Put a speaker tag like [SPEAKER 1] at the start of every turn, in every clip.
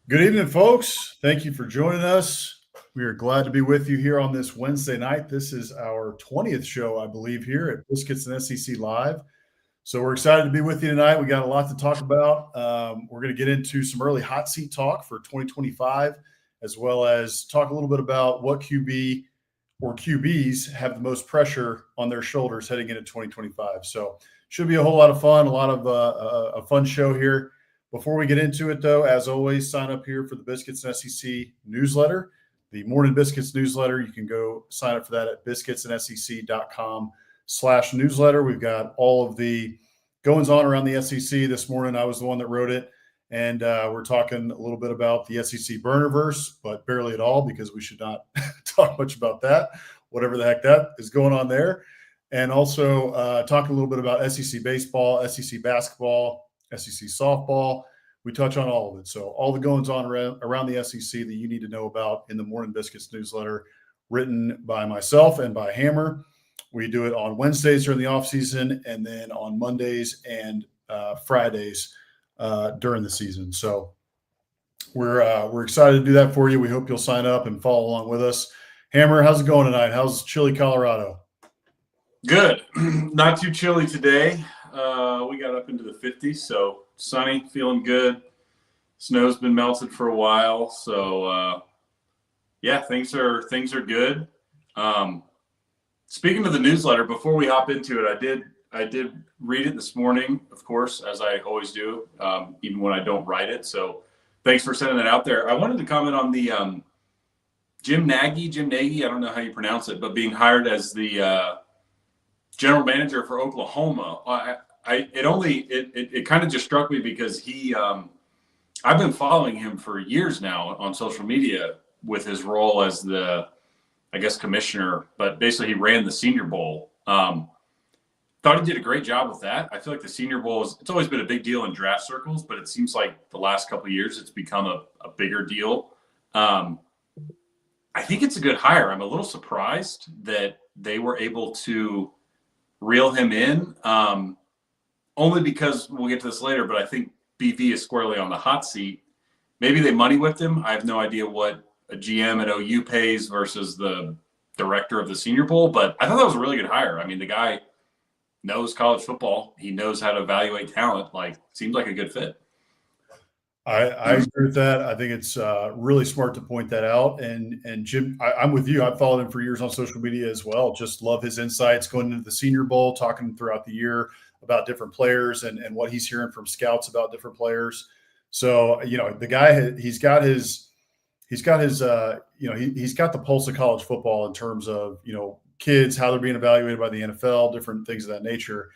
[SPEAKER 1] Good evening, folks. Thank you for joining us. We are glad to be with you here on this Wednesday night. This is our 20th show, I believe, here at Biscuits and SEC Live. So we're excited to be with you tonight. We got a lot to talk about. We're going to get into some early hot seat talk for 2025, as well as talk a little bit about what QB or QBs have the most pressure on their shoulders heading into 2025. So should be a whole lot of fun, a lot of a fun show here. Before we get into it, though, as always, sign up here for the Biscuits and SEC newsletter, the Morning Biscuits newsletter. You can go sign up for that at biscuitsandsec.com/newsletter. We've got all of the goings on around the SEC this morning. I was the one that wrote it, and we're talking a little bit about the SEC burnerverse, but barely at all because we should not talk much about that, whatever the heck that is going on there. And also talk a little bit about SEC baseball, SEC basketball, SEC softball. We touch on all of it. So all the goings on around the SEC that you need to know about in the Morning Biscuits newsletter, written by myself and by Hammer. We do it on Wednesdays during the off season, and then on Mondays and Fridays during the season. So we're excited to do that for you. We hope you'll sign up and follow along with us. Hammer, how's it going tonight? How's chilly Colorado?
[SPEAKER 2] Good. Not too chilly today. We got up into the 50s, so sunny, feeling good. Snow's been melted for a while, so yeah, things are good. Speaking of the newsletter, before we hop into it, I did read it this morning, of course, as I always do, even when I don't write it. So thanks for sending that out there. I wanted to comment on the Jim Nagy, I don't know how you pronounce it, but being hired as the general manager for Oklahoma. It kind of just struck me because I've been following him for years now on social media with his role as the, I guess, commissioner, but basically he ran the Senior Bowl. Thought he did a great job with that. I feel like the Senior Bowl it's always been a big deal in draft circles, but it seems like the last couple of years it's become a bigger deal. I think it's a good hire. I'm a little surprised that they were able to reel him in. Only because we'll get to this later, but I think BV is squarely on the hot seat. Maybe they money whipped him. I have no idea what a GM at OU pays versus the director of the Senior Bowl, but I thought that was a really good hire. I mean, the guy knows college football. He knows how to evaluate talent. Seems like a good fit.
[SPEAKER 1] I agree with that. I think it's really smart to point that out. And Jim, I'm with you. I've followed him for years on social media as well. Just love his insights going into the Senior Bowl, talking throughout the year about different players and what he's hearing from scouts about different players. So, the guy, he's got the pulse of college football in terms of, kids, how they're being evaluated by the NFL, different things of that nature.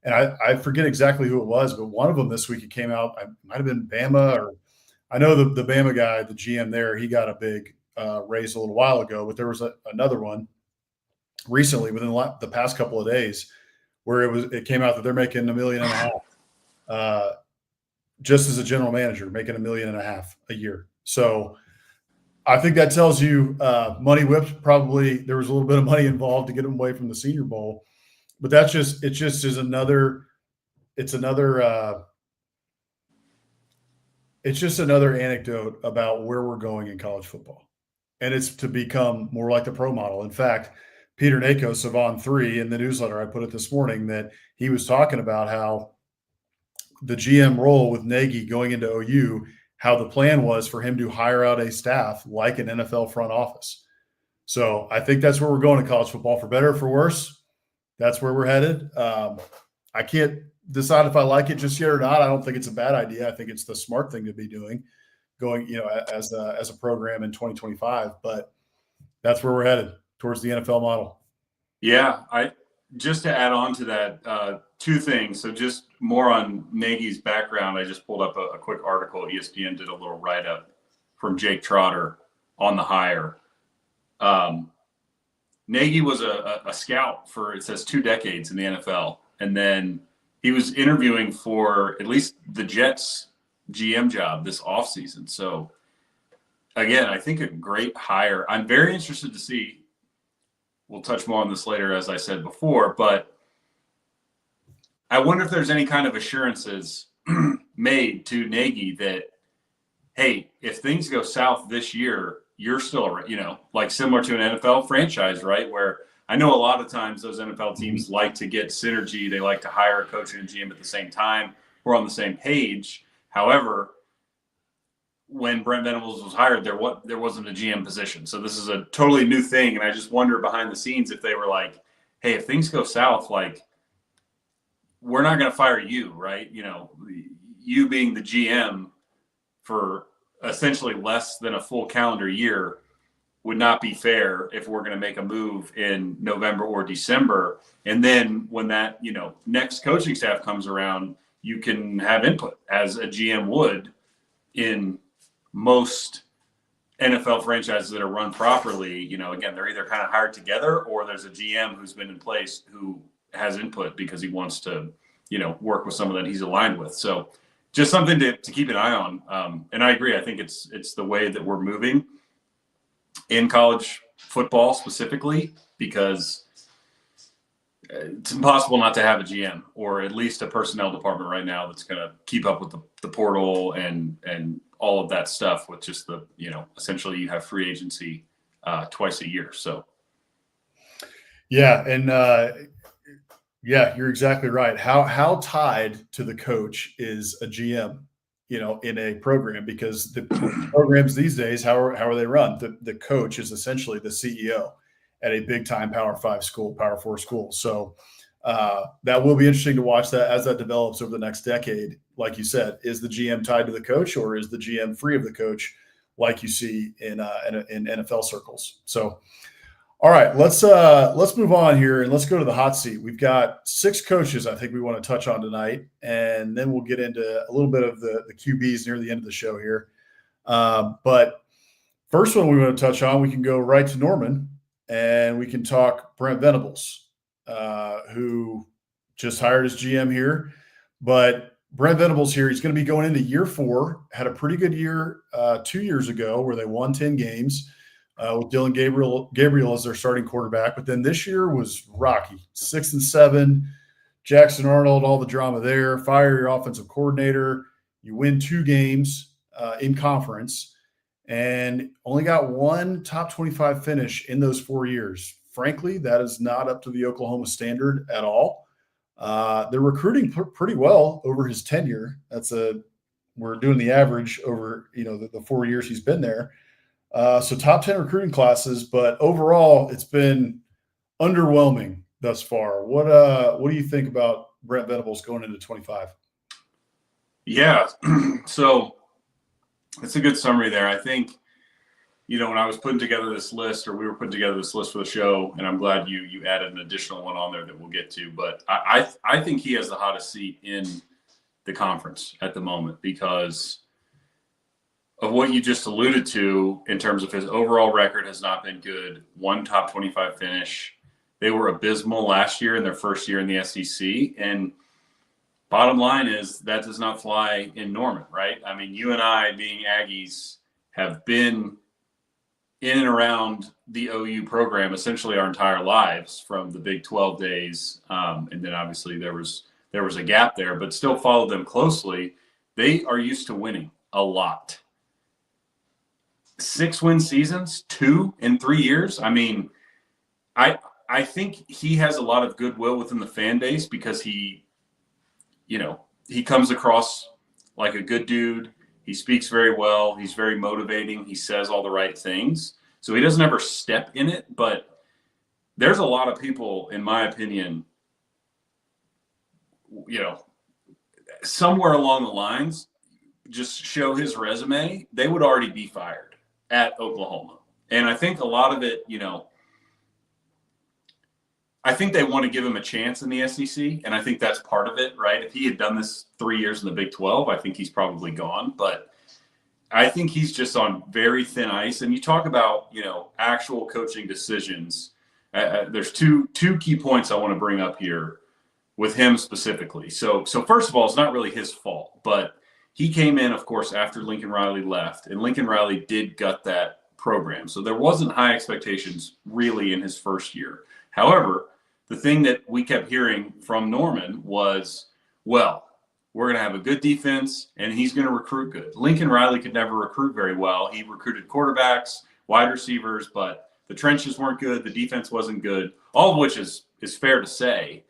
[SPEAKER 1] And I forget exactly who it was, but one of them this week, it came out, it might've been Bama, or I know the Bama guy, the GM there, he got a big raise a little while ago, but there was another one recently within the past couple of days where it came out that they're making $1.5 million just as a general manager, making $1.5 million a year. So I think that tells you money whipped. Probably there was a little bit of money involved to get them away from the Senior Bowl, but it just is another anecdote about where we're going in college football, and it's to become more like the pro model. In fact, Peter Nakos of On3 in the newsletter, I put it this morning, that he was talking about how the GM role with Nagy going into OU, how the plan was for him to hire out a staff like an NFL front office. So I think that's where we're going in college football, for better or for worse. That's where we're headed. I can't decide if I like it just yet or not. I don't think it's a bad idea. I think it's the smart thing to be doing, going, as a program in 2025. But that's where we're headed, towards the NFL model.
[SPEAKER 2] Yeah, just to add on to that, two things. So just more on Nagy's background. I just pulled up a quick article. ESPN did a little write-up from Jake Trotter on the hire. Nagy was a scout for, it says, 2 decades in the NFL. And then he was interviewing for at least the Jets GM job this offseason. So, again, I think a great hire. I'm very interested to see. We'll touch more on this later, as I said before, but I wonder if there's any kind of assurances made to Nagy that hey, if things go south this year, you're still, like similar to an NFL franchise, right? Where I know a lot of times those NFL teams like to get synergy. They like to hire a coach and a GM at the same time. We're on the same page. However, when Brent Venables was hired, there wasn't a GM position. So this is a totally new thing. And I just wonder behind the scenes if they were like, hey, if things go south, like, we're not going to fire you, right? You being the GM for essentially less than a full calendar year would not be fair if we're going to make a move in November or December. And then when that, next coaching staff comes around, you can have input as a GM would in most NFL franchises that are run properly. Again, they're either kind of hired together or there's a GM who's been in place who has input because he wants to, work with someone that he's aligned with. So just something to keep an eye on. And I agree. I think it's the way that we're moving in college football specifically, because it's impossible not to have a GM or at least a personnel department right now that's going to keep up with the portal and all of that stuff with just the, essentially you have free agency twice a year. So.
[SPEAKER 1] Yeah. And yeah, you're exactly right. How tied to the coach is a GM, in a program, because the programs these days, how are they run? The coach is essentially the CEO at a big time Power 5 school, Power 4 school. So that will be interesting to watch that as that develops over the next decade. Like you said, is the GM tied to the coach, or is the GM free of the coach, like you see in NFL circles? So, all right, let's move on here and let's go to the hot seat. We've got 6 coaches I think we want to touch on tonight, and then we'll get into a little bit of the QBs near the end of the show here. But first one we want to touch on, we can go right to Norman, and we can talk Brent Venables, who just hired his GM here. But Brent Venables here, he's going to be going into year 4, had a pretty good year 2 years ago where they won 10 games. With Dylan Gabriel as their starting quarterback. But then this year was rocky. 6-7, Jackson Arnold, all the drama there. Fire your offensive coordinator. You win 2 games in conference and only got 1 top 25 finish in those 4 years. Frankly, that is not up to the Oklahoma standard at all. They're recruiting pretty well over his tenure. We're doing the average over, the 4 years he's been there. So top 10 recruiting classes, but overall it's been underwhelming thus far. What do you think about Brent Venables going into 25?
[SPEAKER 2] Yeah. So it's a good summary there. I think, when I was putting together this list, or we were putting together this list for the show, and I'm glad you added an additional one on there that we'll get to, but I think he has the hottest seat in the conference at the moment because of what you just alluded to in terms of his overall record has not been good. 1 top 25 finish. They were abysmal last year in their first year in the SEC. And bottom line is that does not fly in Norman, right? I mean, you and I, being Aggies, have been in and around the OU program essentially our entire lives from the Big 12 days. And then obviously there was a gap there, but still followed them closely. They are used to winning a lot. 6 win seasons, 2 in 3 years. I mean, I think he has a lot of goodwill within the fan base because he comes across like a good dude. He speaks very well. He's very motivating. He says all the right things. So he doesn't ever step in it, but there's a lot of people, in my opinion, somewhere along the lines, just show his resume, they would already be fired at Oklahoma. And I think a lot of it, I think they want to give him a chance in the SEC. And I think that's part of it, right? If he had done this 3 years in the Big 12, I think he's probably gone. But I think he's just on very thin ice. And you talk about, actual coaching decisions. There's two key points I want to bring up here with him specifically. So first of all, it's not really his fault, but he came in, of course, after Lincoln Riley left, and Lincoln Riley did gut that program. So there wasn't high expectations really in his first year. However, the thing that we kept hearing from Norman was, well, we're going to have a good defense, and he's going to recruit good. Lincoln Riley could never recruit very well. He recruited quarterbacks, wide receivers, but the trenches weren't good. The defense wasn't good, all of which is fair to say.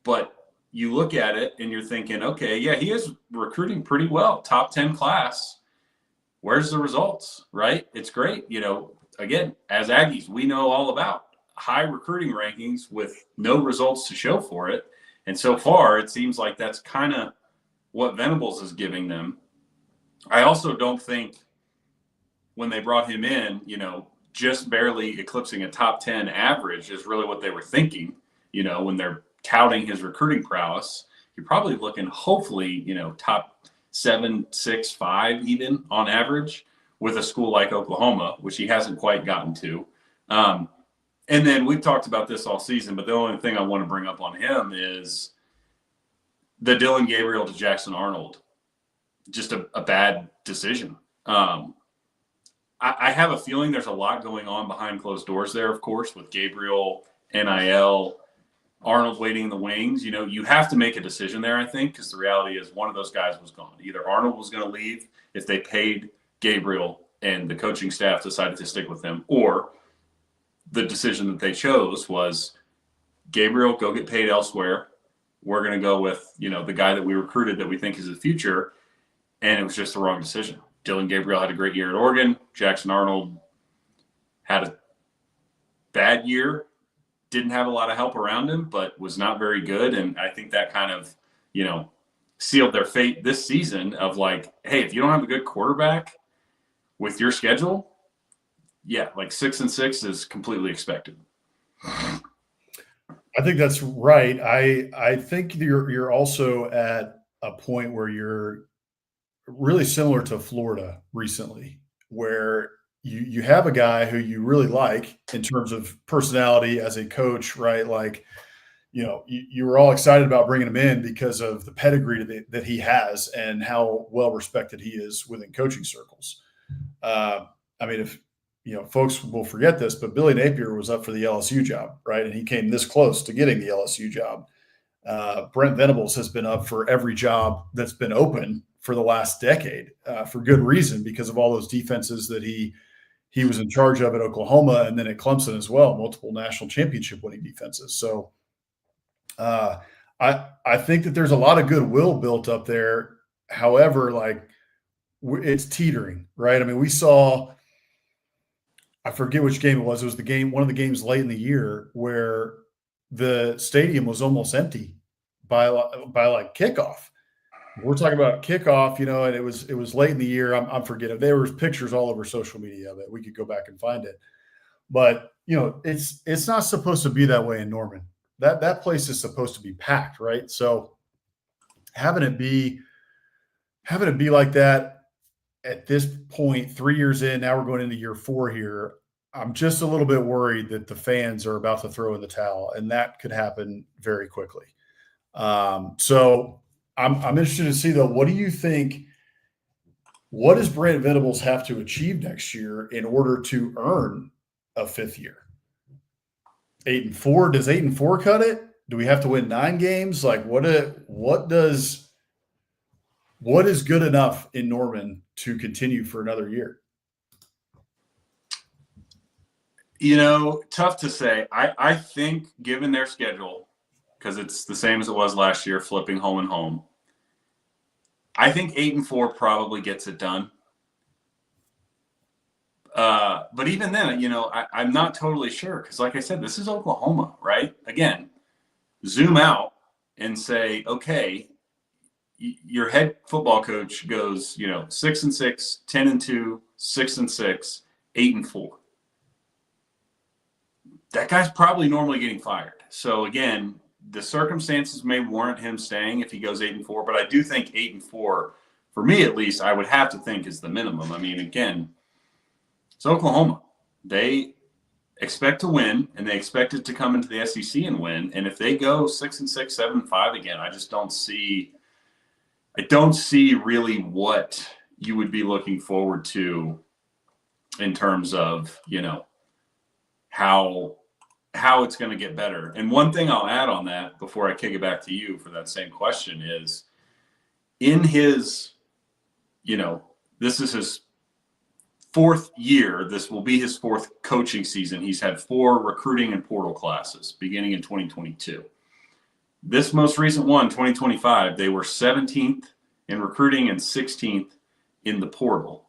[SPEAKER 2] But you look at it and you're thinking, okay, yeah, he is recruiting pretty well, top 10 class. Where's the results, right? It's great. Again, as Aggies, we know all about high recruiting rankings with no results to show for it. And so far, it seems like that's kind of what Venables is giving them. I also don't think when they brought him in, just barely eclipsing a top 10 average is really what they were thinking, when they're touting his recruiting prowess. You're probably looking, hopefully, top 7, 6, 5 even on average with a school like Oklahoma, which he hasn't quite gotten to. And then we've talked about this all season, but the only thing I want to bring up on him is the Dylan Gabriel to Jackson Arnold. Just a bad decision. I have a feeling there's a lot going on behind closed doors there, of course, with Gabriel, NIL, Arnold waiting in the wings. You have to make a decision there, I think, because the reality is one of those guys was gone. Either Arnold was going to leave if they paid Gabriel and the coaching staff decided to stick with him, or the decision that they chose was Gabriel, go get paid elsewhere. We're going to go with, the guy that we recruited that we think is the future. And it was just the wrong decision. Dylan Gabriel had a great year at Oregon. Jackson Arnold had a bad year, didn't have a lot of help around him, but was not very good. And I think that kind of, sealed their fate this season of like, hey, if you don't have a good quarterback with your schedule, yeah, like 6-6 is completely expected.
[SPEAKER 1] I think that's right. I think you're also at a point where you're really similar to Florida recently, where you have a guy who you really like in terms of personality as a coach, right? Like, you were all excited about bringing him in because of the pedigree that he has and how well respected he is within coaching circles. If folks will forget this, but Billy Napier was up for the LSU job, right? And he came this close to getting the LSU job. Brent Venables has been up for every job that's been open for the last decade, for good reason, because of all those defenses that he was in charge of at Oklahoma and then at Clemson as well, multiple national championship winning defenses. So I think that there's a lot of goodwill built up there. However, it's teetering, right? I mean, we saw, I forget which game it was. It was one of the games late in the year where the stadium was almost empty by kickoff. We're talking about kickoff, and it was late in the year. I'm forgetting. There was pictures all over social media of it. We could go back and find it. But, it's not supposed to be that way in Norman. That place is supposed to be packed, right? So having it be like that at this point, 3 years in, now we're going into year 4 here. I'm just a little bit worried that the fans are about to throw in the towel, and that could happen very quickly. So I'm interested to see, though, what do you think? What does Brent Venables have to achieve next year in order to earn a 5th year? 8-4. Does 8-4 cut it? Do we have to win 9 games? Like, what is good enough in Norman to continue for another year?
[SPEAKER 2] Tough to say. I think given their schedule, because it's the same as it was last year, flipping home and home, I think 8-4 probably gets it done. But even then, I'm not totally sure because, like I said, this is Oklahoma, right? Again, zoom out and say, okay, your head football coach goes, 6-6, 10-2, 6-6, 8-4. That guy's probably normally getting fired. So again, the circumstances may warrant him staying if he goes 8-4, but I do think 8-4, for me at least, I would have to think is the minimum. I mean, again, it's Oklahoma. They expect to win, and they expect it to come into the SEC and win. And if they go 6-6, 7-5 again, I just don't see. I don't see really what you would be looking forward to in terms of how it's going to get better. And one thing I'll add on that before I kick it back to you for that same question is in his, this is his fourth year. This will be his fourth coaching season. He's had 4 recruiting and portal classes beginning in 2022. This most recent one, 2025, they were 17th in recruiting and 16th in the portal,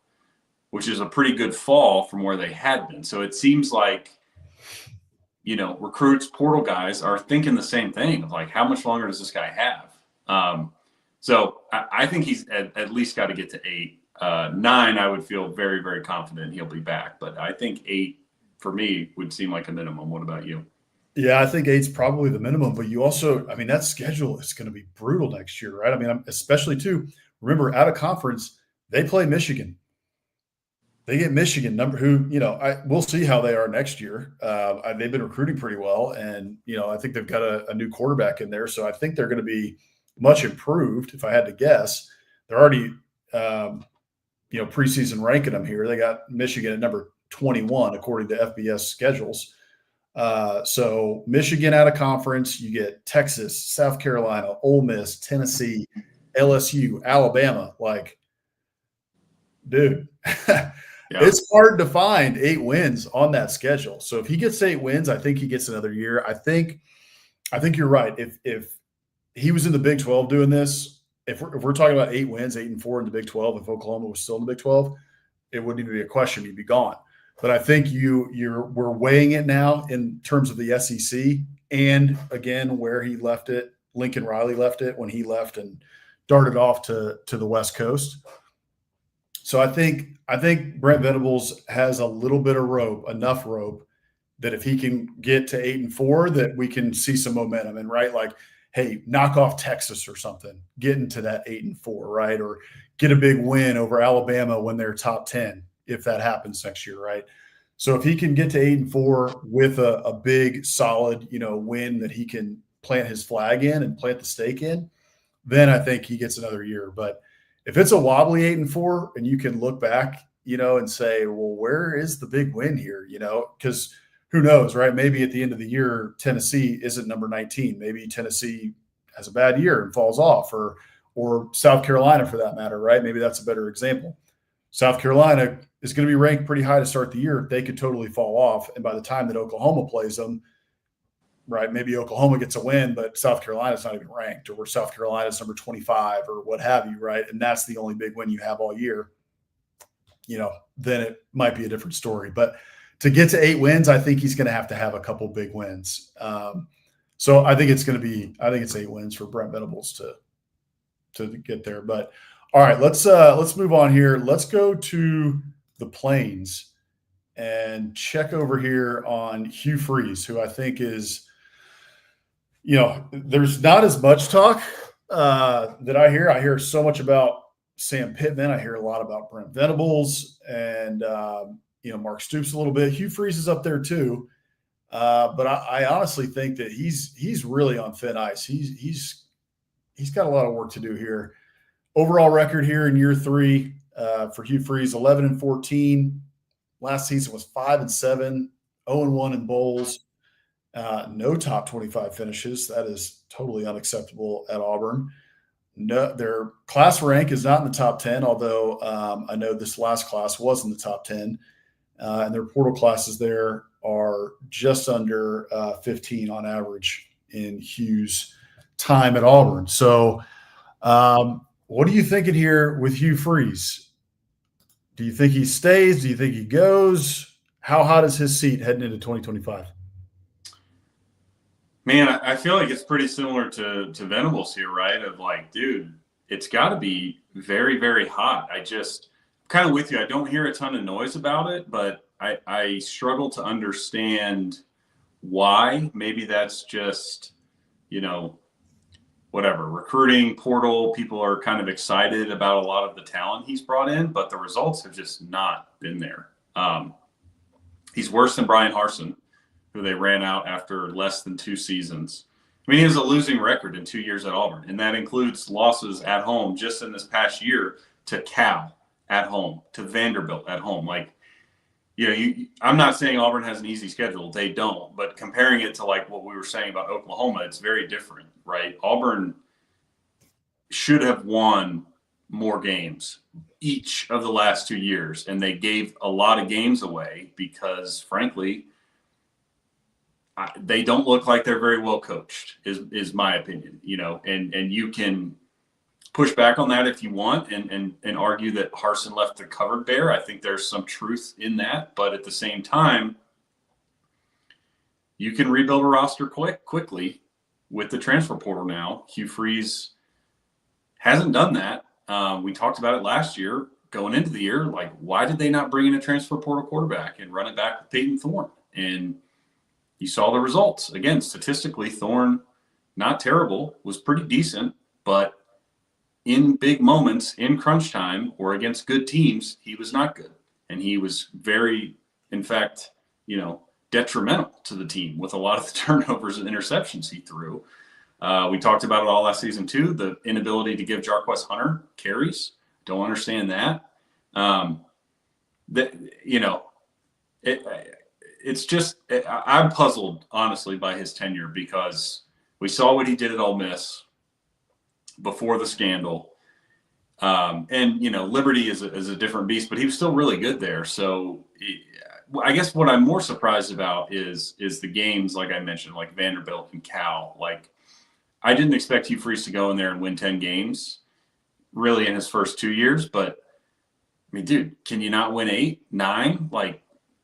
[SPEAKER 2] which is a pretty good fall from where they had been. So it seems like, recruits, portal guys are thinking the same thing of like, how much longer does this guy have? So I think he's at least got to get to 8. 9, I would feel very, very confident he'll be back. But I think 8, for me, would seem like a minimum. What about you?
[SPEAKER 1] Yeah, I think 8's probably the minimum. But you also, that schedule is going to be brutal next year, right? Especially too, remember, out of conference, they play Michigan. They get Michigan, we'll see how they are next year. They've been recruiting pretty well. And, I think they've got a new quarterback in there. So I think they're going to be much improved, if I had to guess. They're already preseason ranking them here. They got Michigan at number 21, according to FBS schedules. So Michigan out of conference, you get Texas, South Carolina, Ole Miss, Tennessee, LSU, Alabama. Like, dude, It's hard to find 8 wins on that schedule. So if he gets 8 wins, I think he gets another year. I think you're right. If he was in the Big 12 doing this, if we're talking about 8 wins, 8-4 in the Big 12, if Oklahoma was still in the Big 12, it wouldn't even be a question. He'd be gone. But I think we're weighing it now in terms of the SEC and, again, where he left it. Lincoln Riley left it when he left and darted off to the West Coast. So I think Brent Venables has a little bit of rope, enough rope, that if he can get to 8-4, that we can see some momentum. And right, like, hey, knock off Texas or something, get into that 8-4, right? Or get a big win over Alabama when they're top 10, if that happens next year, right? So if he can get to 8-4 with a big, solid, win that he can plant his flag in and plant the stake in, then I think he gets another year. But if it's a wobbly 8-4 and you can look back, and say, well, where is the big win here? Because who knows, right? Maybe at the end of the year, Tennessee isn't number 19. Maybe Tennessee has a bad year and falls off, or South Carolina for that matter, right? Maybe that's a better example. South Carolina is going to be ranked pretty high to start the year. They could totally fall off. And by the time that Oklahoma plays them, right, maybe Oklahoma gets a win, but South Carolina's not even ranked, or South Carolina's number 25 or what have you, right? And that's the only big win you have all year. Then it might be a different story. But to get to 8 wins, I think he's going to have a couple big wins. So I think it's 8 wins for Brent Venables to get there. But all right, let's move on here. Let's go to the Plains and check over here on Hugh Freeze, who I think is, there's not as much talk that I hear. I hear so much about Sam Pittman. I hear a lot about Brent Venables and, Mark Stoops a little bit. Hugh Freeze is up there too. But I honestly think that he's really on thin ice. He's got a lot of work to do here. Overall record here in year 3 for Hugh Freeze, 11-14. Last season was 5-7, 0-1 in bowls. No top 25 finishes. That is totally unacceptable at Auburn. No, their class rank is not in the top 10, although I know this last class was in the top 10. And their portal classes there are just under 15 on average in Hugh's time at Auburn. So what are you thinking here with Hugh Freeze? Do you think he stays? Do you think he goes? How hot is his seat heading into 2025?
[SPEAKER 2] Man, I feel like it's pretty similar to Venables here, right? Of like, dude, it's got to be very, very hot. Kind of with you. I don't hear a ton of noise about it, but I struggle to understand why. Maybe that's just, whatever, recruiting portal. People are kind of excited about a lot of the talent he's brought in, but the results have just not been there. He's worse than Brian Harsin, who they ran out after less than 2 seasons. I mean, he has a losing record in 2 years at Auburn, and that includes losses at home just in this past year to Cal at home, to Vanderbilt at home. Like, I'm not saying Auburn has an easy schedule. They don't. But comparing it to like what we were saying about Oklahoma, it's very different, right? Auburn, should have won more games each of the last 2 years, and they gave a lot of games away because, frankly, they don't look like they're very well coached. Is my opinion. And you can push back on that if you want, and argue that Harsin left the cupboard bare. I think there's some truth in that, but at the same time, you can rebuild a roster quickly with the transfer portal now. Hugh Freeze hasn't done that. We talked about it last year, going into the year. Like, why did they not bring in a transfer portal quarterback and run it back with Peyton Thorne? And you saw the results. Again, statistically, Thorne, not terrible, was pretty decent, but in big moments, in crunch time, or against good teams, he was not good. And he was very, in fact, detrimental to the team with a lot of the turnovers and interceptions he threw. We talked about it all last season too, the inability to give Jarquez Hunter carries. Don't understand that. It's just, I'm puzzled, honestly, by his tenure, because we saw what he did at Ole Miss before the scandal. Liberty is a different beast, but he was still really good there. So I guess what I'm more surprised about is the games, like I mentioned, like Vanderbilt and Cal. Like, I didn't expect Hugh Freeze to go in there and win 10 games really in his first 2 years. But, I mean, dude, can you not win 8, 9? Like,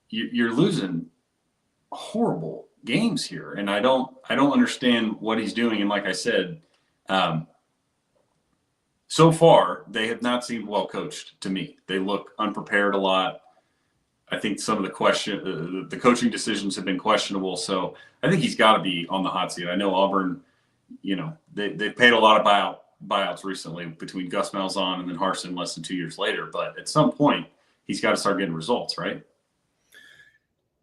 [SPEAKER 2] you're losing horrible games here. And I don't understand what he's doing. And like I said, so far, they have not seemed well coached to me. They look unprepared a lot. I think some of the coaching decisions have been questionable. So I think he's got to be on the hot seat. I know Auburn, they paid a lot of buyouts recently between Gus Malzahn and then Harsin less than 2 years later. But at some point, he's got to start getting results, right?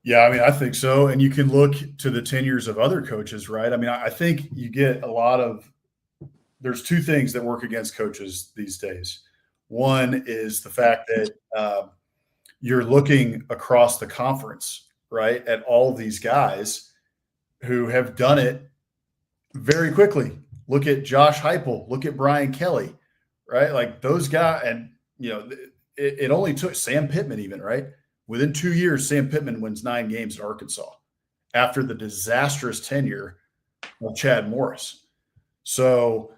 [SPEAKER 1] Yeah, I mean, I think so. And you can look to the tenures of other coaches, right? I mean, I think you get a lot of – there's two things that work against coaches these days. One is the fact that you're looking across the conference, right, at all of these guys who have done it very quickly. Look at Josh Heupel. Look at Brian Kelly, right? Like those guys – and, it only took Sam Pittman even, right? Within 2 years, Sam Pittman wins 9 games at Arkansas after the disastrous tenure of Chad Morris. So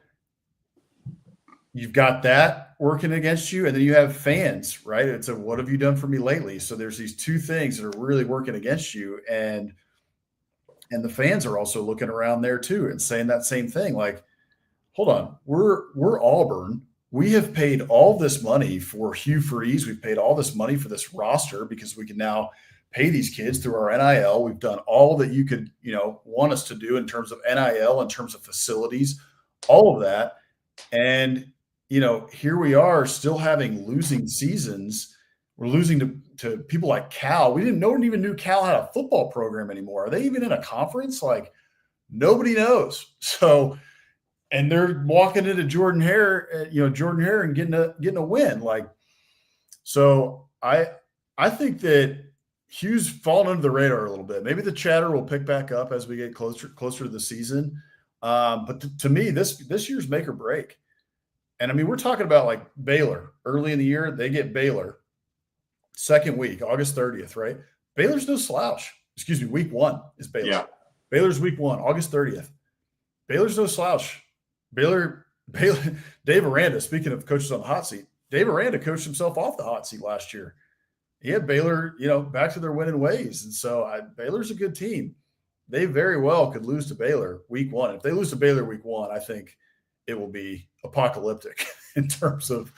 [SPEAKER 1] you've got that working against you, and then you have fans, right? It's a what have you done for me lately? So there's these two things that are really working against you, and the fans are also looking around there too and saying that same thing. Like, hold on, we're Auburn. We have paid all this money for Hugh Freeze. We've paid all this money for this roster because we can now pay these kids through our NIL. We've done all that you could, want us to do in terms of NIL, in terms of facilities, all of that. And, here we are still having losing seasons. We're losing to people like Cal. No one even knew Cal had a football program anymore. Are they even in a conference? Like, nobody knows. So, and they're walking into Jordan Hare and getting a win. Like, so I think that Hugh's fallen under the radar a little bit. Maybe the chatter will pick back up as we get closer to the season. But to me, this year's make or break. And I mean, we're talking about like Baylor early in the year. They get Baylor second week, August 30th, right? Baylor's no slouch. Excuse me, week 1 is Baylor.
[SPEAKER 2] Yeah.
[SPEAKER 1] Baylor's week 1, August 30th. Baylor's no slouch. Baylor, Dave Aranda, speaking of coaches on the hot seat, Dave Aranda coached himself off the hot seat last year. He had Baylor, back to their winning ways. And so Baylor's a good team. They very well could lose to Baylor week 1. If they lose to Baylor week 1, I think it will be apocalyptic in terms of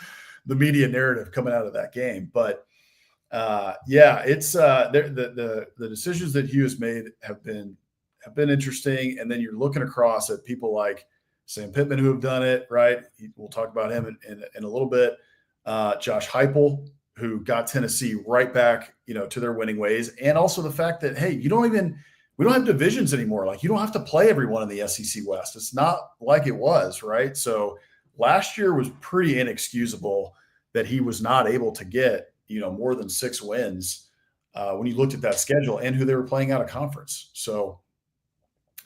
[SPEAKER 1] the media narrative coming out of that game. But it's the decisions that Hugh has made have been interesting. And then you're looking across at people like Sam Pittman who have done it, right? We'll talk about him in a little bit. Josh Heupel, who got Tennessee right back, to their winning ways. And also the fact that, hey, we don't have divisions anymore. Like, you don't have to play everyone in the SEC West. It's not like it was, right? So last year was pretty inexcusable that he was not able to get, more than 6 wins when you looked at that schedule and who they were playing out of conference. So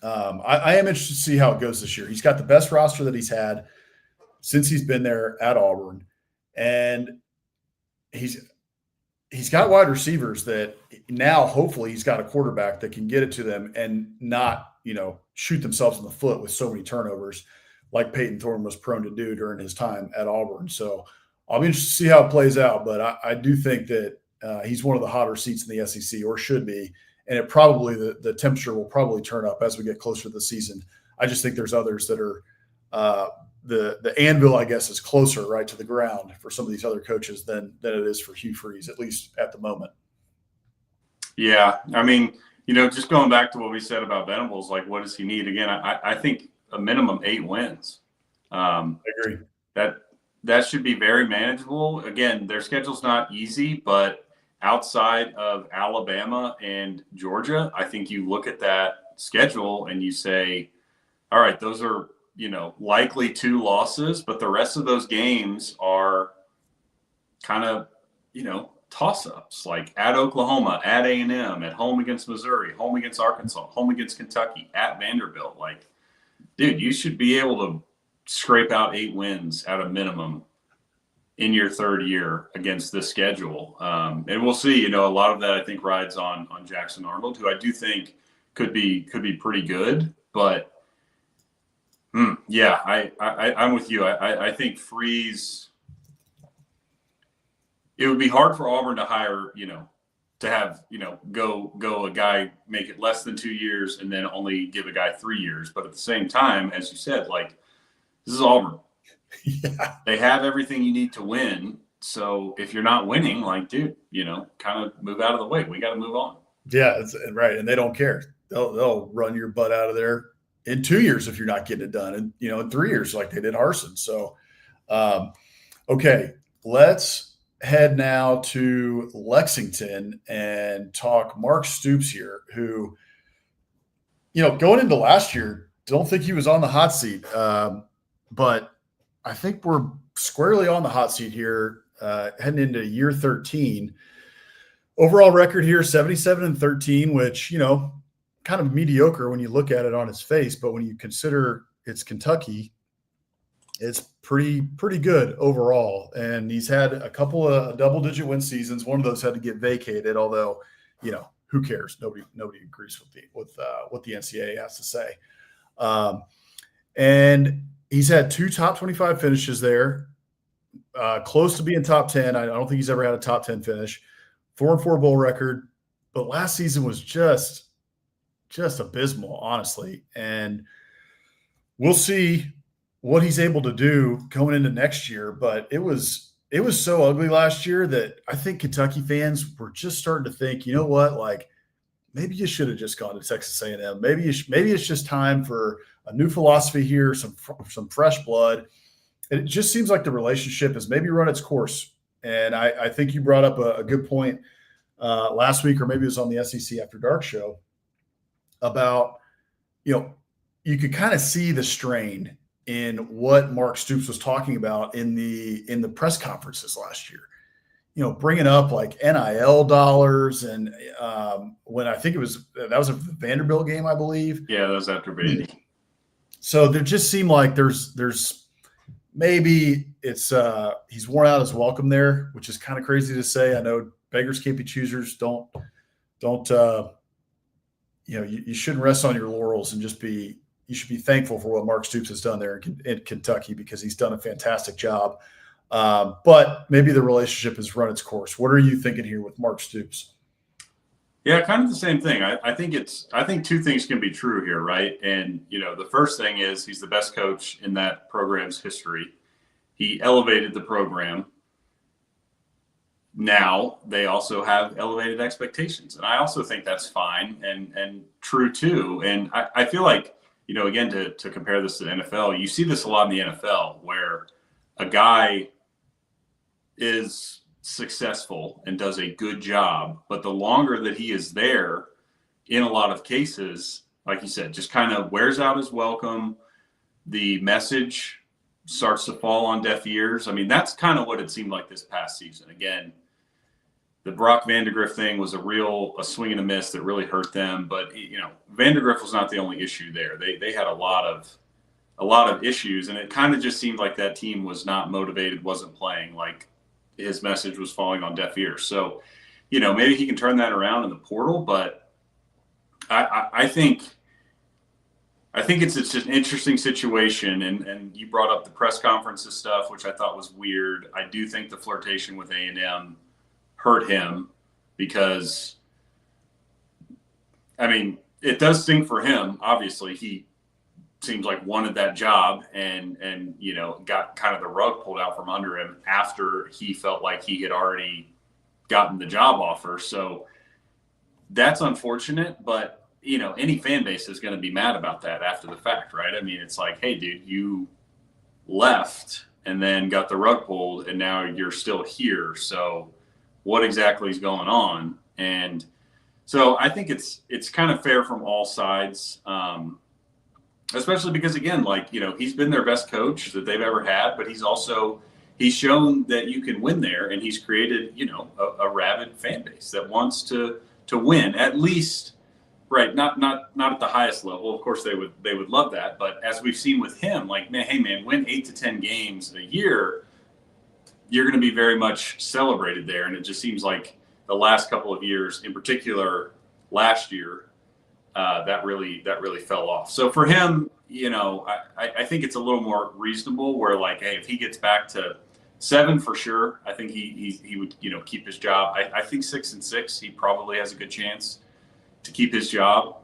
[SPEAKER 1] I am interested to see how it goes this year. He's got the best roster that he's had since he's been there at Auburn, and he's got wide receivers that now hopefully he's got a quarterback that can get it to them and not, shoot themselves in the foot with so many turnovers like Peyton Thorne was prone to do during his time at Auburn. So I'll be interested to see how it plays out, but I do think that he's one of the hotter seats in the SEC, or should be, and it probably the temperature will probably turn up as we get closer to the season. I just think there's others that are the anvil, I guess, is closer right to the ground for some of these other coaches than it is for Hugh Freeze, at least at the moment.
[SPEAKER 2] Yeah, I mean, just going back to what we said about Venables, like what does he need? Again, I think a minimum 8 wins.
[SPEAKER 1] I agree.
[SPEAKER 2] That should be very manageable. Again, their schedule's not easy, but outside of Alabama and Georgia, I think you look at that schedule and you say, all right, those are, likely 2 losses, but the rest of those games are kind of, toss-ups, like at Oklahoma, at A&M, at home against Missouri, home against Arkansas, home against Kentucky, at Vanderbilt. Like, dude, you should be able to scrape out 8 wins at a minimum in your third year against this schedule. And we'll see, a lot of that I think rides on Jackson Arnold, who I do think could be pretty good, but yeah, I'm with you. I think Freeze, it would be hard for Auburn to hire, to have, go a guy, make it less than 2 years and then only give a guy 3 years. But at the same time, as you said, like, this is Auburn.
[SPEAKER 1] Yeah.
[SPEAKER 2] They have everything you need to win. So if you're not winning, like, dude, kind of move out of the way. We got to move on.
[SPEAKER 1] Yeah, that's right. And they don't care. They'll run your butt out of there in 2 years if you're not getting it done, and in 3 years like they did Harsin. So, okay, let's head now to Lexington and talk Mark Stoops here, who, going into last year, don't think he was on the hot seat, but I think we're squarely on the hot seat here, heading into year 13. Overall record here, 77-13, which, kind of mediocre when you look at it on its face, but when you consider it's Kentucky, it's pretty good overall. And he's had a couple of double-digit win seasons. One of those had to get vacated, although, who cares? Nobody agrees with what the NCAA has to say. And he's had 2 top 25 finishes there, close to being top 10. I don't think he's ever had a top 10 finish. 4-4 bowl record, but last season was just abysmal, honestly. And we'll see what he's able to do going into next year. But it was so ugly last year that I think Kentucky fans were just starting to think, you know what, like, maybe you should have just gone to Texas A&M. Maybe it's just time for a new philosophy here, some fresh blood. And it just seems like the relationship has maybe run its course. And I think you brought up a good point last week, or maybe it was on the SEC After Dark show, about, you could kind of see the strain in what Mark Stoops was talking about in the press conferences last year, bringing up like NIL dollars. And when I think that was a Vanderbilt game, I believe.
[SPEAKER 2] Yeah, that was after Vandy.
[SPEAKER 1] So there just seemed like there's maybe it's he's worn out his welcome there, which is kind of crazy to say. I know beggars can't be choosers. Don't you shouldn't rest on your laurels and you should be thankful for what Mark Stoops has done there in Kentucky, because he's done a fantastic job. But maybe the relationship has run its course. What are you thinking here with Mark Stoops?
[SPEAKER 2] Yeah, kind of the same thing. I think 2 things can be true here, right? And, the first thing is he's the best coach in that program's history. He elevated the program. Now they also have elevated expectations. And I also think that's fine and true too. And I feel like, again, to compare this to the NFL, you see this a lot in the NFL where a guy is successful and does a good job, but the longer that he is there, in a lot of cases, like you said, just kind of wears out his welcome. The message starts to fall on deaf ears. I mean, that's kind of what it seemed like this past season. Again, the Brock Vandegrift thing was a swing and a miss that really hurt them. But, Vandegrift was not the only issue there. They had a lot a lot of issues, and it kind of just seemed like that team was not motivated, wasn't playing, like his message was falling on deaf ears. So, maybe he can turn that around in the portal, but I think it's just an interesting situation. And you brought up the press conferences stuff, which I thought was weird. I do think the flirtation with A&M hurt him because, it does sting for him. Obviously, he seems like wanted that job and got kind of the rug pulled out from under him after he felt like he had already gotten the job offer. So that's unfortunate, but any fan base is going to be mad about that after the fact, right? It's like, hey dude, you left and then got the rug pulled and now you're still here. So what exactly is going on? And so I think it's kind of fair from all sides. Especially because, again, he's been their best coach that they've ever had, but he's shown that you can win there, and he's created, a rabid fan base that wants to win, at least, right? Not at the highest level. Of course, they would love that, but as we've seen with him, win 8 to 10 games a year, you're going to be very much celebrated there, and it just seems like the last couple of years, in particular, last year. That really fell off. So for him, I think it's a little more reasonable where hey, if he gets back to 7 for sure, I think he would, keep his job. I think 6-6, he probably has a good chance to keep his job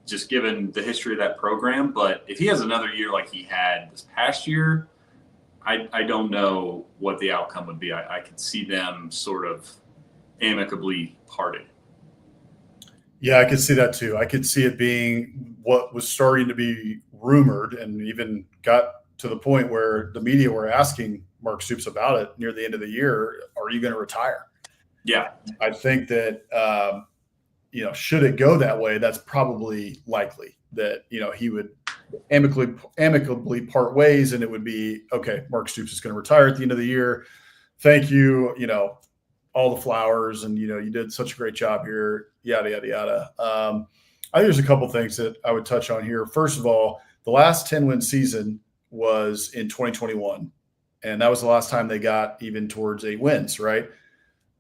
[SPEAKER 2] just given the history of that program. But if he has another year like he had this past year, I don't know what the outcome would be. I could see them sort of amicably parting.
[SPEAKER 1] Yeah, I could see that too. I could see it being what was starting to be rumored and even got to the point where the media were asking Mark Stoops about it near the end of the year. Are you going to retire?
[SPEAKER 2] Yeah.
[SPEAKER 1] I think that, should it go that way, that's probably likely that, he would amicably part ways and it would be, okay, Mark Stoops is going to retire at the end of the year. Thank you. All the flowers and, you did such a great job here, yada, yada, yada. I think there's a couple things that I would touch on here. First of all, the last 10-win season was in 2021, and that was the last time they got even towards 8 wins, right?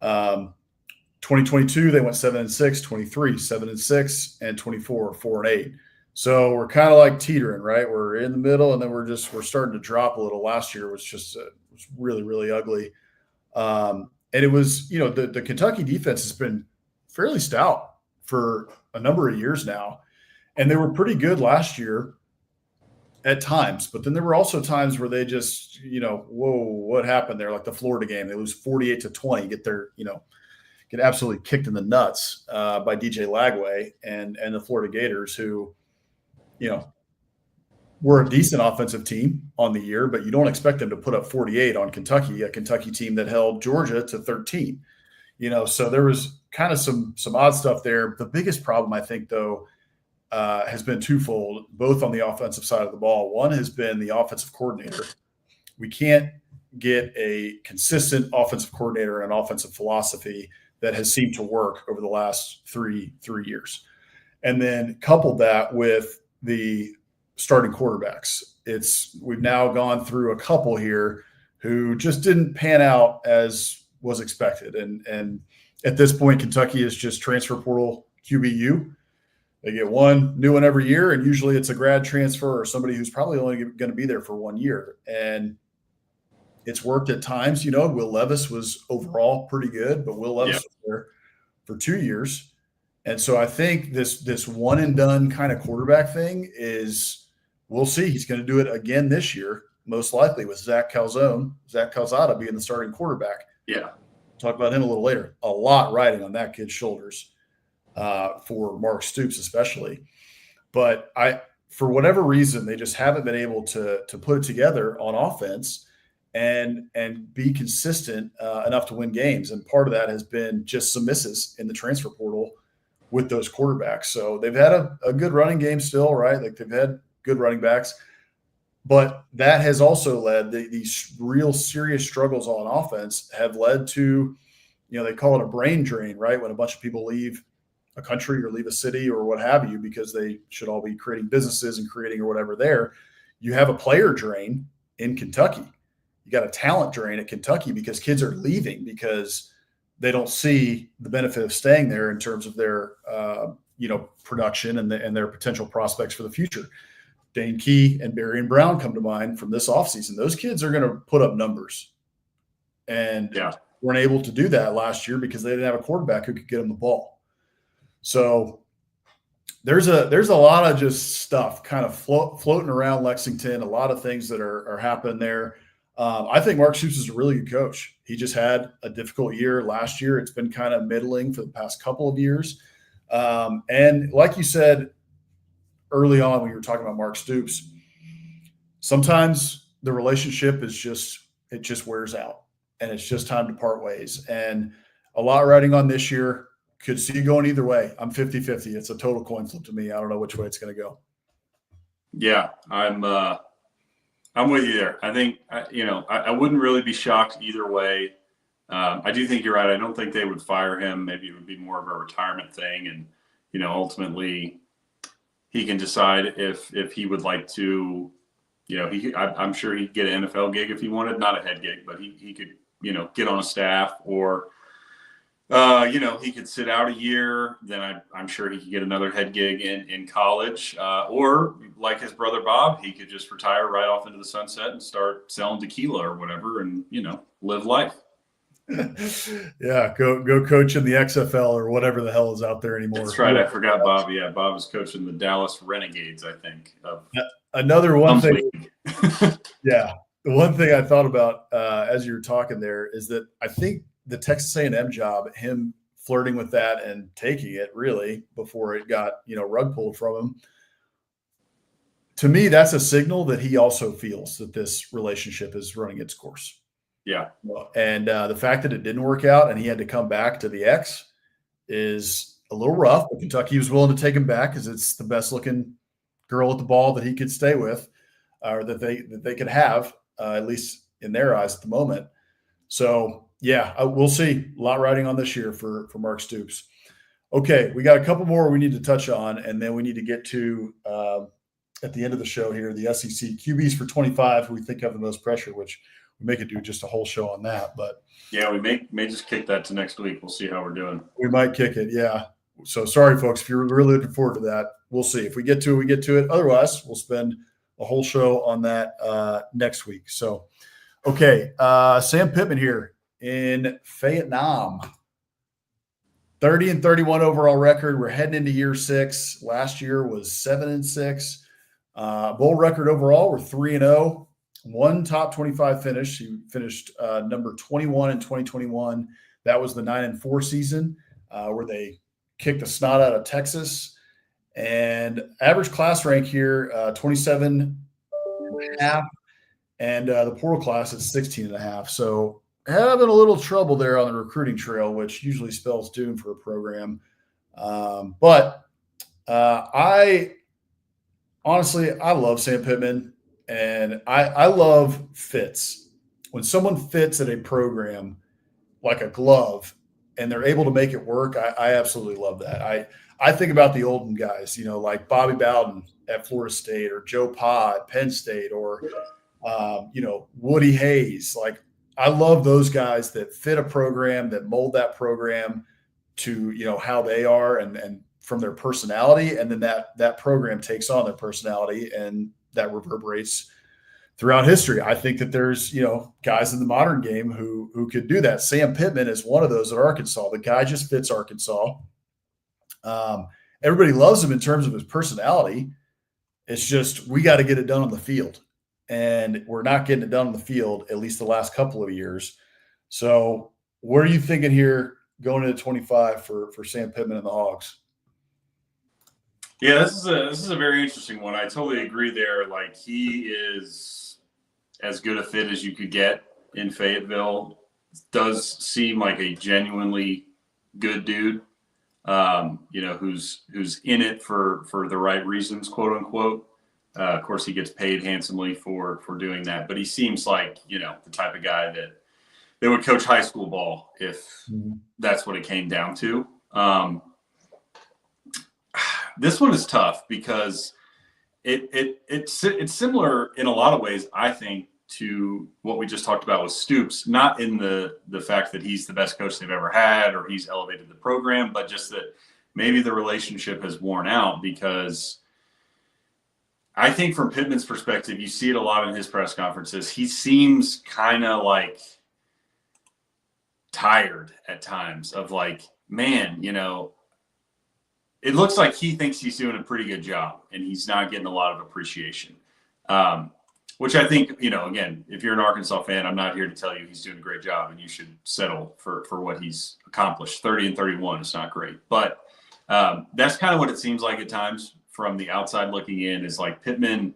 [SPEAKER 1] 2022, they went 7-6, 23, 7-6, and 24, 4-8. So we're kind of like teetering, right? We're in the middle, and then we're starting to drop a little. Last year was just was really, really ugly. And it was, the Kentucky defense has been fairly stout for a number of years now. And they were pretty good last year at times. But then there were also times where they just, whoa, what happened there? Like the Florida game, they lose 48-20, get absolutely kicked in the nuts by DJ Lagway and the Florida Gators, who, were a decent offensive team on the year, but you don't expect them to put up 48 on Kentucky, a Kentucky team that held Georgia to 13. So there was kind of some odd stuff there. The biggest problem, I think, though, has been twofold, both on the offensive side of the ball. One has been the offensive coordinator. We can't get a consistent offensive coordinator and offensive philosophy that has seemed to work over the last three years. And then couple that with the starting quarterbacks. We've now gone through a couple here who just didn't pan out as was expected. And at this point, Kentucky is just transfer portal QBU. They get one new one every year, and usually it's a grad transfer or somebody who's probably only going to be there for 1 year. And it's worked at times. Will Levis was overall pretty good, but Will Levis was there for 2 years. And so I think this one and done kind of quarterback thing is, we'll see. He's going to do it again this year, most likely with Zach Calzada being the starting quarterback.
[SPEAKER 2] Yeah.
[SPEAKER 1] Talk about him a little later. A lot riding on that kid's shoulders for Mark Stoops especially. But for whatever reason, they just haven't been able to put it together on offense and be consistent enough to win games. And part of that has been just some misses in the transfer portal with those quarterbacks. So they've had a good running game still, right? Like they've had good running backs, but that has also led these real serious struggles on offense have led to, they call it a brain drain, right? When a bunch of people leave a country or leave a city or what have you, because they should all be creating businesses and creating or whatever there, you have a player drain in Kentucky. You got a talent drain at Kentucky because kids are leaving because they don't see the benefit of staying there in terms of their, production and their potential prospects for the future. Dane Key and Barry and Brown come to mind from this offseason. Those kids are going to put up numbers. And weren't able to do that last year because they didn't have a quarterback who could get them the ball. So there's a lot of just stuff kind of floating around Lexington, a lot of things that are happening there. I think Mark Stoops is a really good coach. He just had a difficult year last year. It's been kind of middling for the past couple of years. And like you said early on when you were talking about Mark Stoops, sometimes the relationship is just wears out and it's just time to part ways. And a lot riding on this year. Could see going either way. I'm 50-50. It's a total coin flip to me. I don't know which way it's going to go.
[SPEAKER 2] Yeah, I'm with you there. I think, I wouldn't really be shocked either way. I do think you're right. I don't think they would fire him. Maybe it would be more of a retirement thing. And, ultimately he can decide if he would like to, I'm sure he'd get an NFL gig if he wanted, not a head gig, but he could, get on a staff or, he could sit out a year. Then I'm sure he could get another head gig in college, or like his brother Bob, he could just retire right off into the sunset and start selling tequila or whatever, and live life.
[SPEAKER 1] Yeah, go coach in the XFL or whatever the hell is out there anymore.
[SPEAKER 2] That's right. I forgot Bob. Yeah, Bob is coaching the Dallas Renegades, I think.
[SPEAKER 1] Another one thing. Yeah, the one thing I thought about as you were talking there is that I think the Texas A&M job, him flirting with that and taking it really before it got, rug pulled from him. To me, that's a signal that he also feels that this relationship is running its course.
[SPEAKER 2] Yeah.
[SPEAKER 1] And the fact that it didn't work out and he had to come back to the X is a little rough, but Kentucky was willing to take him back because it's the best looking girl at the ball that he could stay with, or that they could have, at least in their eyes at the moment. So, yeah, we'll see. A lot riding on this year for Mark Stoops. Okay, we got a couple more we need to touch on, and then we need to get to, at the end of the show here, the SEC QBs for 25, who we think have the most pressure, which we may could do just a whole show on that. But
[SPEAKER 2] yeah, we may just kick that to next week. We'll see how we're doing.
[SPEAKER 1] We might kick it, yeah. So sorry, folks, if you're really looking forward to that. We'll see. If we get to it, we get to it. Otherwise, we'll spend a whole show on that next week. So, okay, Sam Pittman here in Vietnam. 30-31 overall record. We're heading into year 6. Last year was 7-6. Bowl record overall, we're 3-0. One top 25 finish. He finished number 21 in 2021. That was the 9-4 season where they kicked the snot out of Texas. And average class rank here, 27.5. And the portal class is 16.5. So having a little trouble there on the recruiting trail, which usually spells doom for a program. But I honestly love Sam Pittman, and I love fits. When someone fits at a program like a glove and they're able to make it work, I absolutely love that. I think about the olden guys, like Bobby Bowden at Florida State, or Joe Pa at Penn State, or Woody Hayes. Like, I love those guys that fit a program, that mold that program to, how they are and from their personality. And then that program takes on their personality, and that reverberates throughout history. I think that there's, guys in the modern game who could do that. Sam Pittman is one of those at Arkansas. The guy just fits Arkansas. Everybody loves him in terms of his personality. It's just, we got to get it done on the field. And we're not getting it done on the field, at least the last couple of years. So what are you thinking here going into 25 for Sam Pittman and the Hogs?
[SPEAKER 2] Yeah, this is a very interesting one. I totally agree there. Like, he is as good a fit as you could get in Fayetteville. Does seem like a genuinely good dude, who's in it for the right reasons, quote unquote. Of course, he gets paid handsomely for doing that, but he seems like, the type of guy that would coach high school ball if that's what it came down to. This one is tough because It's similar in a lot of ways, I think, to what we just talked about with Stoops, not in the fact that he's the best coach they've ever had or he's elevated the program, but just that maybe the relationship has worn out, because I think from Pittman's perspective, you see it a lot in his press conferences. He seems kind of like tired at times of like, man, it looks like he thinks he's doing a pretty good job and he's not getting a lot of appreciation. Which I think, again, if you're an Arkansas fan, I'm not here to tell you he's doing a great job and you should settle for what he's accomplished. 30-31 is not great. But that's kind of what it seems like at times from the outside looking in, is like Pittman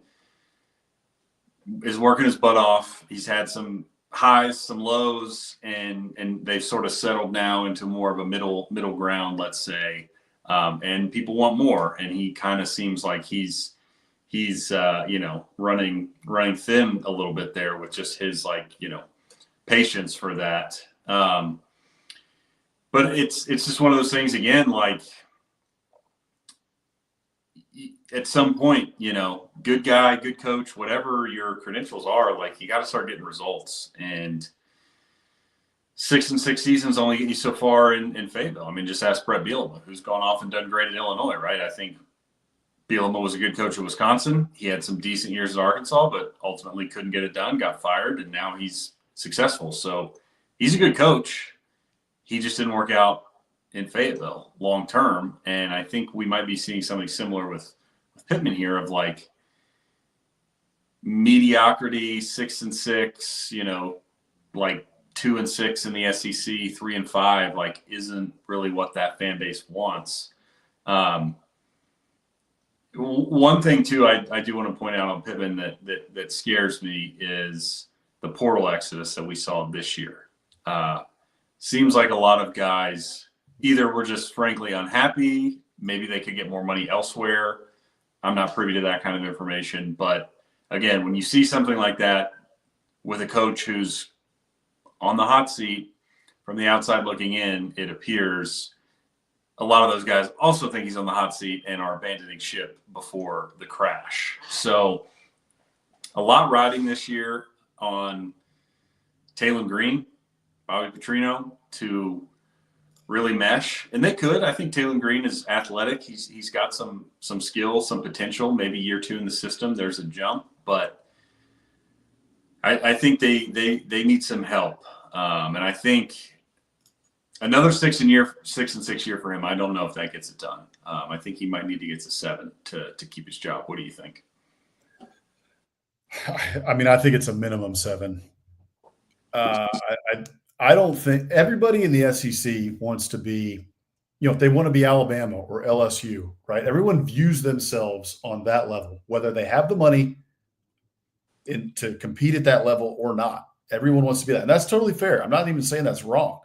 [SPEAKER 2] is working his butt off. He's had some highs, some lows, and they've sort of settled now into more of a middle ground, let's say. And people want more. And he kind of seems like he's running thin a little bit there with just his patience for that. But it's just one of those things again, like at some point, good guy, good coach, whatever your credentials are, like you got to start getting results. And 6-6 seasons only get you so far in Fayetteville. I mean, just ask Brett Bielema, who's gone off and done great at Illinois, right? I think Bielema was a good coach at Wisconsin. He had some decent years at Arkansas, but ultimately couldn't get it done, got fired, and now he's successful. So he's a good coach. He just didn't work out in Fayetteville long term. And I think we might be seeing something similar with Pittman here of like mediocrity, 6-6, like 2-6 in the SEC, 3-5, like isn't really what that fan base wants. One thing too, I do want to point out on Pittman that scares me is the portal exodus that we saw this year. Seems like a lot of guys either were just frankly unhappy, maybe they could get more money elsewhere. I'm not privy to that kind of information, but again, when you see something like that with a coach who's on the hot seat, from the outside looking in, it appears a lot of those guys also think he's on the hot seat and are abandoning ship before the crash. So a lot riding this year on Taylor Green, Bobby Petrino to really mesh. And they could. I think Taylor Green is athletic. He's got some skill, some potential. Maybe year 2 in the system, there's a jump. But I think they need some help. And I think another 6-6 year for him, I don't know if that gets it done. I think he might need to get to 7 to keep his job. What do you think?
[SPEAKER 1] I mean, I think it's a minimum 7. I don't think everybody in the SEC wants to be, if they want to be Alabama or LSU, right? Everyone views themselves on that level, whether they have the money to compete at that level or not. Everyone wants to be that. And that's totally fair. I'm not even saying that's wrong.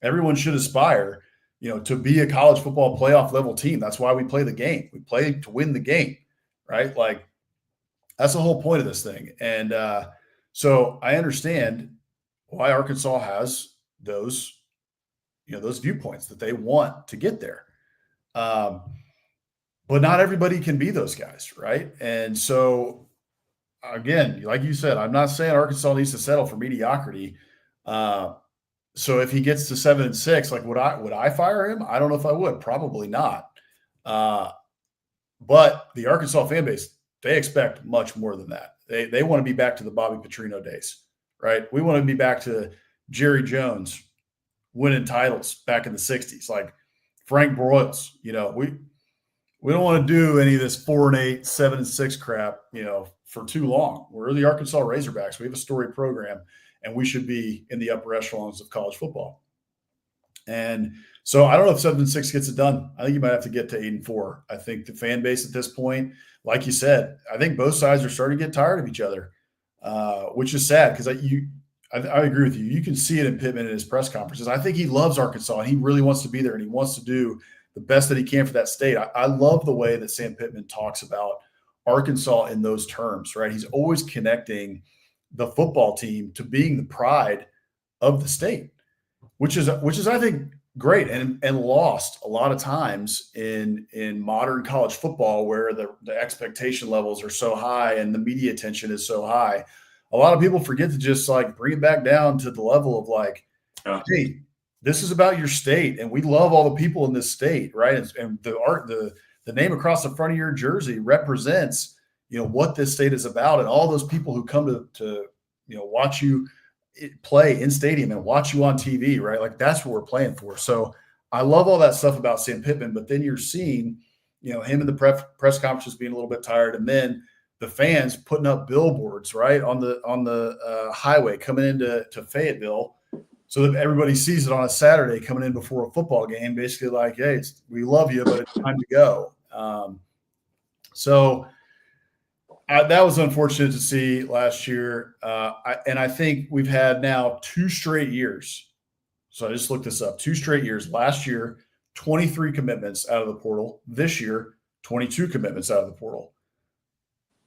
[SPEAKER 1] Everyone should aspire, to be a college football playoff level team. That's why we play the game. We play to win the game, right? Like that's the whole point of this thing. And so I understand why Arkansas has those viewpoints that they want to get there. But not everybody can be those guys, right? And so again, like you said, I'm not saying Arkansas needs to settle for mediocrity. So if he gets to 7-6, like would I fire him? I don't know if I would. Probably not. But the Arkansas fan base, they expect much more than that. They want to be back to the Bobby Petrino days, right? We want to be back to Jerry Jones winning titles back in the 60s, like Frank Broyles. We don't want to do any of this 4-8, 7-6 crap, for too long. We're the Arkansas Razorbacks. We have a storied program, and we should be in the upper echelons of college football. And so I don't know if 7-6 gets it done. I think you might have to get to 8-4. I think the fan base at this point, like you said, I think both sides are starting to get tired of each other, which is sad because I agree with you. You can see it in Pittman in his press conferences. I think he loves Arkansas, and he really wants to be there, and he wants to do the best that he can for that state. I love the way that Sam Pittman talks about Arkansas in those terms, right? He's always connecting the football team to being the pride of the state, which is I think great and lost a lot of times in modern college football where the expectation levels are so high and the media attention is so high. A lot of people forget to just like bring it back down to the level of like, hey, this is about your state, and we love all the people in this state, right? And the name across the front of your jersey represents, what this state is about, and all those people who come to watch you play in stadium and watch you on TV, right? Like that's what we're playing for. So I love all that stuff about Sam Pittman, but then you're seeing, him in the press conferences being a little bit tired, and then the fans putting up billboards right on the highway coming into Fayetteville, so that everybody sees it on a Saturday coming in before a football game, basically like, hey, we love you, but it's time to go. That was unfortunate to see last year. And I think we've had now 2 straight years. So I just looked this up. 2 straight years. Last year, 23 commitments out of the portal. This year, 22 commitments out of the portal.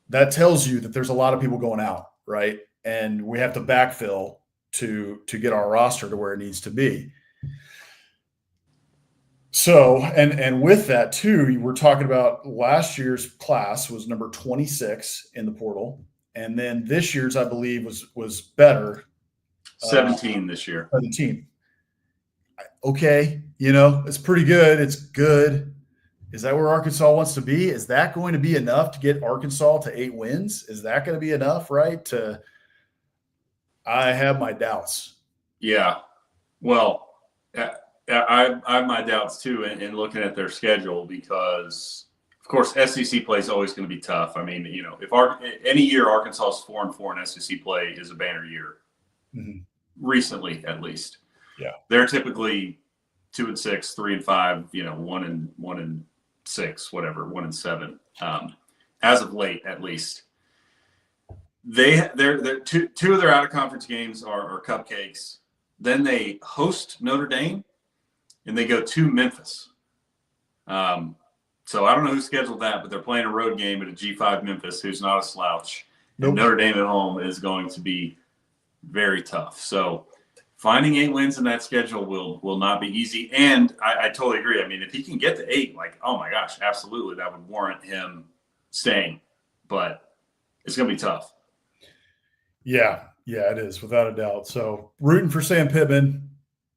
[SPEAKER 1] That tells you that there's a lot of people going out, right? And we have to backfill to get our roster to where it needs to be. So, and with that too, we're talking about last year's class was number 26 in the portal. And then this year's, I believe, was better.
[SPEAKER 2] 17 this year.
[SPEAKER 1] 17. Okay. It's pretty good. It's good. Is that where Arkansas wants to be? Is that going to be enough to get Arkansas to 8 wins? Is that going to be enough, right? I have my doubts.
[SPEAKER 2] Yeah. Well, I have my doubts too in looking at their schedule because, of course, SEC play is always going to be tough. I mean, if any year Arkansas is 4-4 in SEC play is a banner year, recently at least.
[SPEAKER 1] Yeah,
[SPEAKER 2] they're typically 2-6, 3-5, 1-6, whatever, 1-7. As of late, at least. They're two of their out of conference games are cupcakes. Then they host Notre Dame, and they go to Memphis. So I don't know who scheduled that, but they're playing a road game at a G5 Memphis, who's not a slouch. Nope. And Notre Dame at home is going to be very tough. So finding 8 wins in that schedule will not be easy. And I totally agree. I mean, if he can get to 8, like, oh my gosh, absolutely, that would warrant him staying. But it's going to be tough.
[SPEAKER 1] Yeah, it is without a doubt. So rooting for Sam Pittman.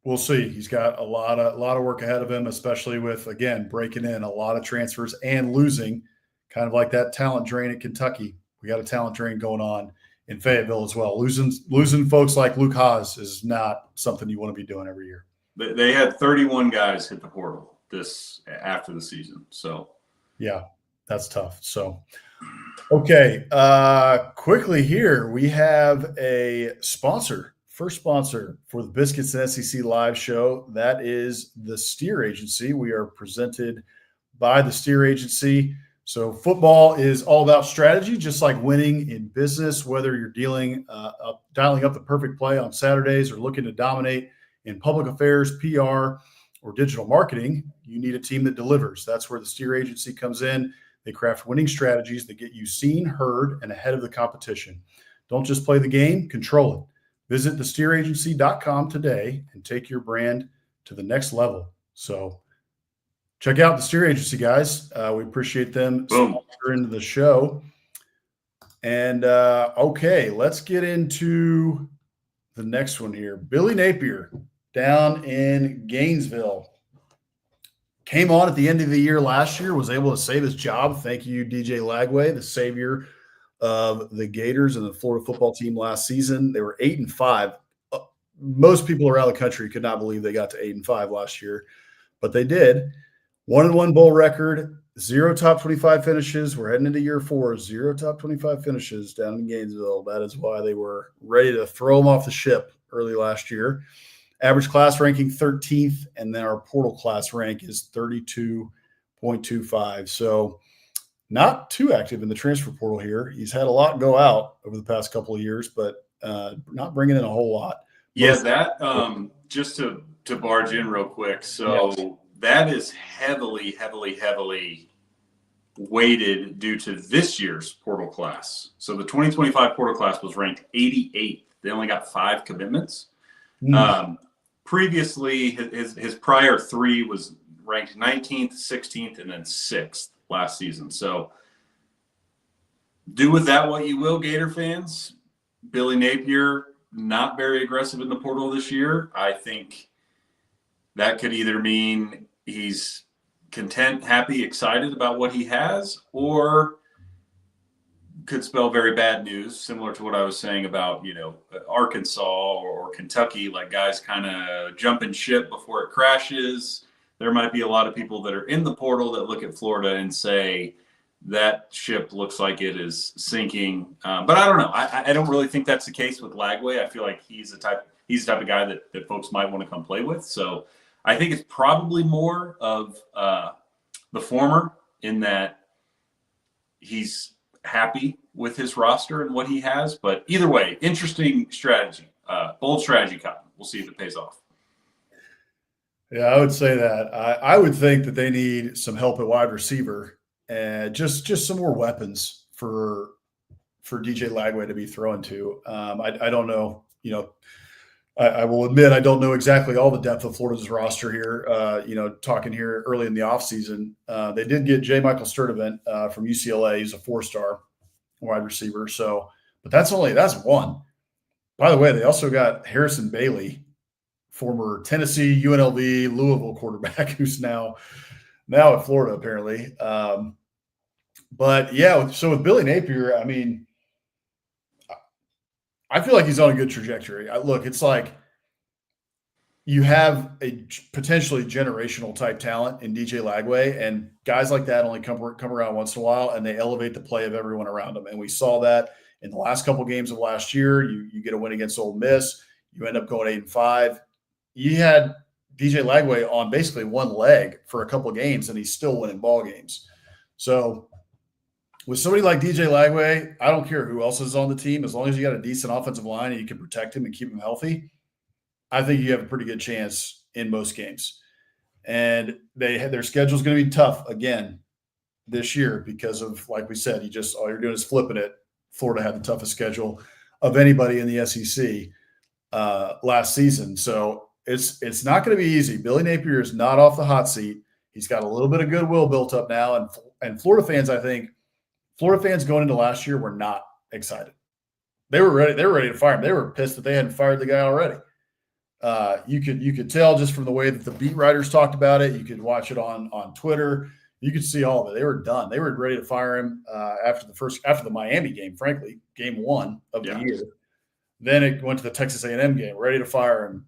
[SPEAKER 1] We'll see. He's got a lot of work ahead of him, especially with, again, breaking in a lot of transfers and losing, kind of like that talent drain at Kentucky. We got a talent drain going on in Fayetteville as well. Losing folks like Luke Haas is not something you want to be doing every year.
[SPEAKER 2] They had 31 guys hit the portal after the season. So
[SPEAKER 1] yeah, that's tough. So okay, quickly here we have a sponsor. First sponsor for the Biscuits and SEC live show. That is the Steer Agency. We are presented by the Steer Agency. So football is all about strategy, just like winning in business, whether you're dialing up the perfect play on Saturdays or looking to dominate in public affairs, PR, or digital marketing, you need a team that delivers. That's where the Steer Agency comes in. They craft winning strategies that get you seen, heard, and ahead of the competition. Don't just play the game, control it. Visit thesteeragency.com today and take your brand to the next level. So check out the Steer Agency, guys. We appreciate them sponsoring the show. And, okay, let's get into the next one here. Billy Napier down in Gainesville. Came on at the end of the year last year, was able to save his job. Thank you, DJ Lagway, the savior of the Gators and the Florida football team last season. They were 8-5. Most people around the country could not believe they got to 8-5 last year, but they did. 1-1 bowl record, 0 top 25 finishes. We're heading into year 4, 0 top 25 finishes down in Gainesville. That is why they were ready to throw them off the ship early last year. Average class ranking 13th, and then our portal class rank is 32.25. So not too active in the transfer portal here. He's had a lot go out over the past couple of years, but not bringing in a whole lot.
[SPEAKER 2] Yeah, that just to barge in real quick. So that is heavily weighted due to this year's portal class. So the 2025 portal class was ranked 88th. They only got 5 commitments. previously his prior 3 was ranked 19th, 16th, and then 6th last season. So do with that what you will, Gator fans. Billy Napier, not very aggressive in the portal this year. I think that could either mean he's content, happy, excited about what he has, or could spell very bad news, similar to what I was saying about, Arkansas or Kentucky, like guys kind of jumping ship before it crashes. There might be a lot of people that are in the portal that look at Florida and say that ship looks like it is sinking. But I don't know. I don't really think that's the case with Lagway. I feel like he's the type of guy that folks might want to come play with. So I think it's probably more of the former, in that he's happy with his roster and what he has. But either way, interesting strategy, bold strategy, Cotton. We'll see if it pays off.
[SPEAKER 1] Yeah, I would say that. I would think that they need some help at wide receiver and just some more weapons for DJ Lagway to be thrown to. I don't know. I will admit I don't know exactly all the depth of Florida's roster here. Talking here early in the offseason, they did get J. Michael Sturdivant from UCLA. He's a 4-star wide receiver. So, but that's one. By the way, they also got Harrison Bailey, former Tennessee, UNLV, Louisville quarterback, who's now at Florida apparently. But yeah, so with Billy Napier, I mean, I feel like he's on a good trajectory. Look, it's like you have a potentially generational type talent in DJ Lagway, and guys like that only come around once in a while, and they elevate the play of everyone around them. And we saw that in the last couple games of last year. You get a win against Ole Miss, you end up going 8-5. You had DJ Lagway on basically one leg for a couple games, and he's still winning ball games. So with somebody like DJ Lagway, I don't care who else is on the team. As long as you got a decent offensive line and you can protect him and keep him healthy, I think you have a pretty good chance in most games. And their schedule is going to be tough again this year because of, like we said, all you're doing is flipping it. Florida had the toughest schedule of anybody in the SEC last season. So it's not going to be easy. Billy Napier is not off the hot seat. He's got a little bit of goodwill built up now. And Florida fans, I think, going into last year were not excited. They were ready. They were ready to fire him. They were pissed that they hadn't fired the guy already. You could tell just from the way that the beat writers talked about it. You could watch it on Twitter. You could see all of it. They were done. They were ready to fire him after the Miami game, frankly, game 1 of the year. Then it went to the Texas A&M game, ready to fire him.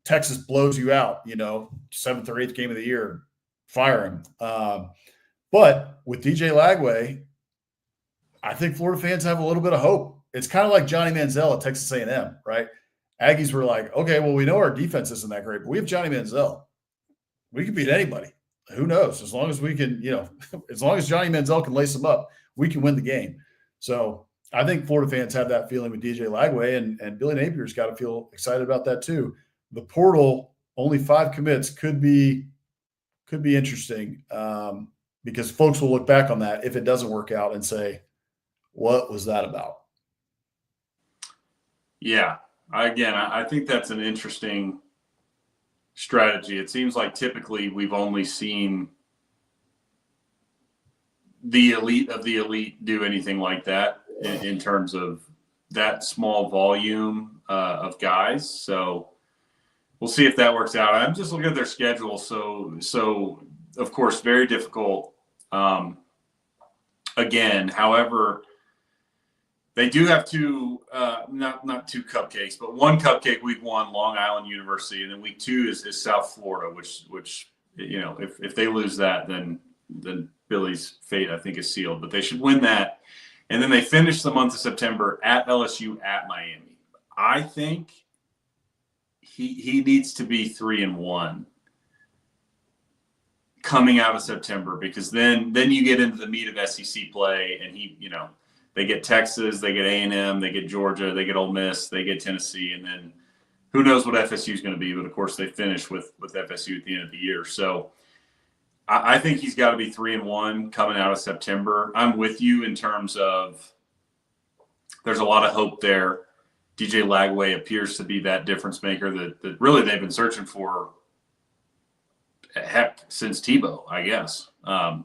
[SPEAKER 1] Texas blows you out, 7th or 8th game of the year, fire him. But with DJ Lagway, I think Florida fans have a little bit of hope. It's kind of like Johnny Manziel at Texas A&M, right? Aggies were like, okay, well, we know our defense isn't that great, but we have Johnny Manziel. We can beat anybody. Who knows? As long as we can, as long as Johnny Manziel can lace them up, we can win the game. So I think Florida fans have that feeling with DJ Lagway, and Billy Napier's got to feel excited about that too. The portal, only 5 commits, could be interesting because folks will look back on that if it doesn't work out and say, what was that about?
[SPEAKER 2] Yeah. I think that's an interesting strategy. It seems like typically we've only seen the elite of the elite do anything like that in terms of that small volume of guys. So we'll see if that works out. I'm just looking at their schedule. So of course, very difficult. Again, however, they do have 2, not 2 cupcakes, but 1 cupcake week 1, Long Island University, and then week 2 is South Florida, which if they lose that, then Billy's fate I think is sealed. But they should win that, and then they finish the month of September at LSU, at Miami. I think he needs to be 3-1 coming out of September, because then you get into the meat of SEC play, and they get Texas, they get A&M, they get Georgia, they get Ole Miss, they get Tennessee, and then who knows what FSU is going to be. But, of course, they finish with FSU at the end of the year. So I think he's got to be 3-1 coming out of September. I'm with you in terms of there's a lot of hope there. DJ Lagway appears to be that difference maker that really they've been searching for, heck, since Tebow, I guess. I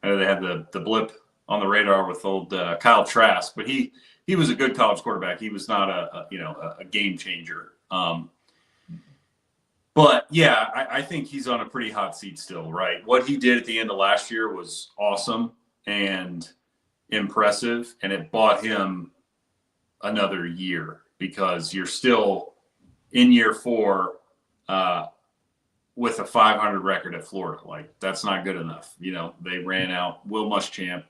[SPEAKER 2] know they had the blip on the radar with old Kyle Trask, but he was a good college quarterback. He was not a game changer. But yeah, I think he's on a pretty hot seat still, right? What he did at the end of last year was awesome and impressive, and it bought him another year because you're still in year 4 with a 500 record at Florida. Like, that's not good enough. They ran out Will Muschamp,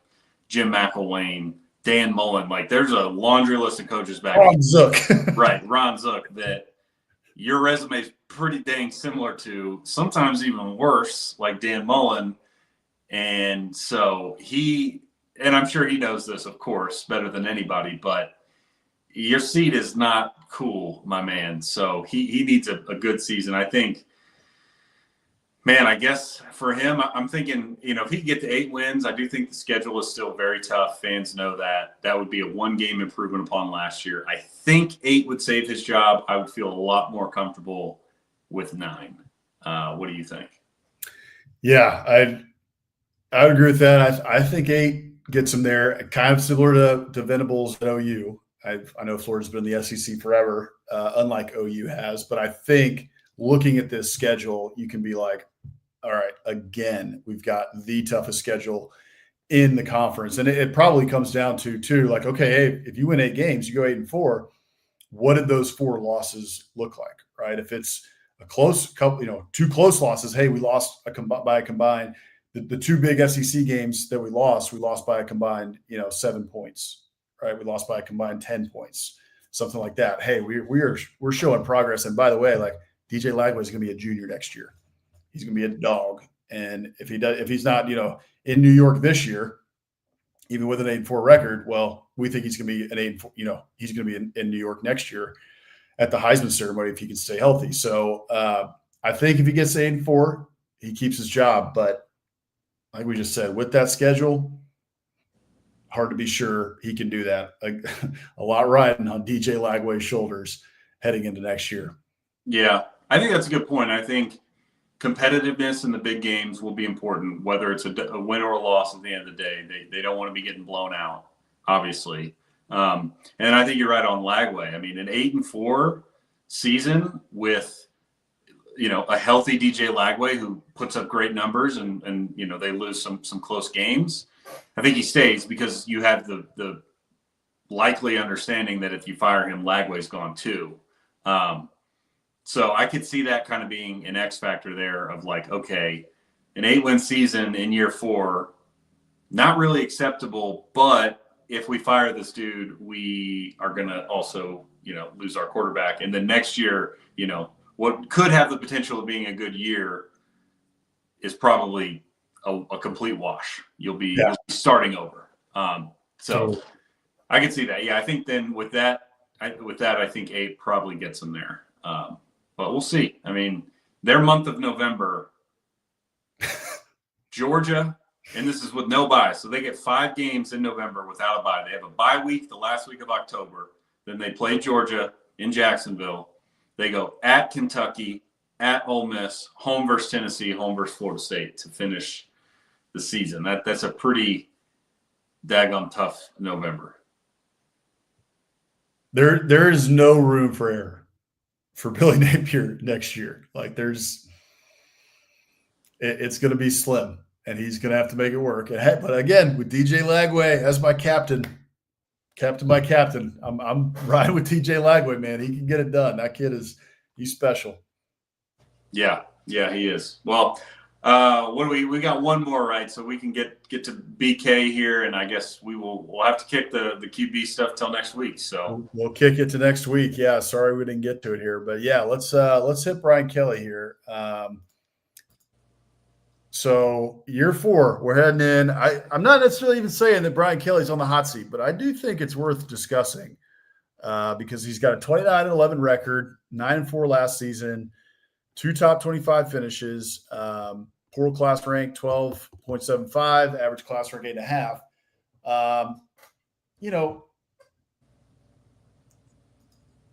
[SPEAKER 2] Jim McElwain, Dan Mullen. Like, there's a laundry list of coaches back.
[SPEAKER 1] Ron Zook.
[SPEAKER 2] Right, Ron Zook, that your resume is pretty dang similar to, sometimes even worse, like Dan Mullen. And so and I'm sure he knows this, of course, better than anybody, but your seat is not cool, my man. So he needs a good season. I think, man, I guess for him, I'm thinking, if he can get to 8 wins, I do think the schedule is still very tough. Fans know that. That would be a 1-game improvement upon last year. I think 8 would save his job. I would feel a lot more comfortable with 9. What do you think?
[SPEAKER 1] Yeah, I would agree with that. I think 8 gets him there, kind of similar to Venables at OU. I know Florida's been in the SEC forever, unlike OU has. But I think looking at this schedule, you can be like, all right, again, we've got the toughest schedule in the conference. And it probably comes down to, too, like, okay, hey, if you win 8 games, you go 8-4, what did those 4 losses look like, right? If it's a close couple, 2 close losses, hey, we lost by a combined – the 2 big SEC games that we lost by a combined, 7 points, right? We lost by a combined 10 points, something like that. Hey, we're showing progress. And by the way, like, DJ Lagway is going to be a junior next year. He's going to be a dog. And if he's not, in New York this year, even with an 8-4 record, well, we think he's going to be an 8-4, he's going to be in New York next year at the Heisman ceremony if he can stay healthy. So I think if he gets 8-4, he keeps his job. But like we just said, with that schedule, hard to be sure he can do that. A lot riding on DJ Lagway's shoulders heading into next year.
[SPEAKER 2] Yeah, I think that's a good point. I think competitiveness in the big games will be important, whether it's a win or a loss at the end of the day. They don't want to be getting blown out, obviously. And I think you're right on Lagway. I mean, an 8-4 season with a healthy DJ Lagway who puts up great numbers and they lose some close games, I think he stays because you have the likely understanding that if you fire him, Lagway's gone too. So I could see that kind of being an X factor there of like, okay, an 8-win season in year 4, not really acceptable, but if we fire this dude, we are going to also, lose our quarterback. And then next year, what could have the potential of being a good year is probably a complete wash. You'll be starting over. So I can see that. Yeah, I think then with that, I think 8 probably gets them there. But we'll see. I mean, their month of November, Georgia, and this is with no bye. So they get 5 games in November without a bye. They have a bye week the last week of October. Then they play Georgia in Jacksonville. They go at Kentucky, at Ole Miss, home versus Tennessee, home versus Florida State to finish the season. That's a pretty daggone tough November.
[SPEAKER 1] There is no room for error for Billy Napier next year. Like, it's going to be slim, and he's going to have to make it work. But again, with DJ Lagway as my captain by captain, I'm riding with DJ Lagway, man. He can get it done. That kid he's special.
[SPEAKER 2] Yeah, he is. Well, what do we got one more, right? So we can get to BK here, and I guess we'll have to kick the QB stuff till next week. So
[SPEAKER 1] we'll kick it to next week. Yeah, sorry we didn't get to it here, but yeah, let's hit Brian Kelly here. So year 4, we're heading in. I'm not necessarily even saying that Brian Kelly's on the hot seat, but I do think it's worth discussing because he's got a 29-11 record, 9-4 last season, 2 top 25 finishes, portal class rank 12.75, average class rank 8.5.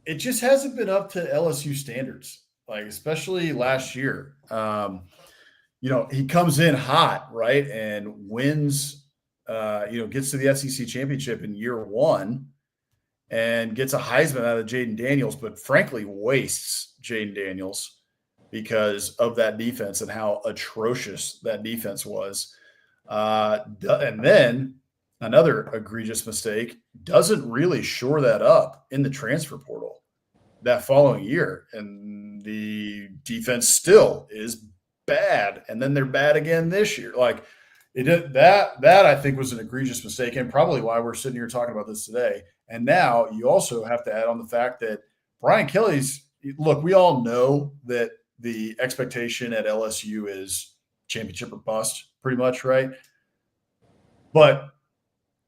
[SPEAKER 1] it just hasn't been up to LSU standards, like especially last year. He comes in hot, right, and wins. Gets to the SEC championship in year one, and gets a Heisman out of Jaden Daniels, but frankly wastes Jaden Daniels because of that defense and how atrocious that defense was. And then another egregious mistake, doesn't really shore that up in the transfer portal that following year. And the defense still is bad. And then they're bad again this year. Like it did that I think was an egregious mistake, and probably why we're sitting here talking about this today. And now you also have to add on the fact that Brian Kelly's look, we all know that the expectation at LSU is championship or bust, pretty much, right? But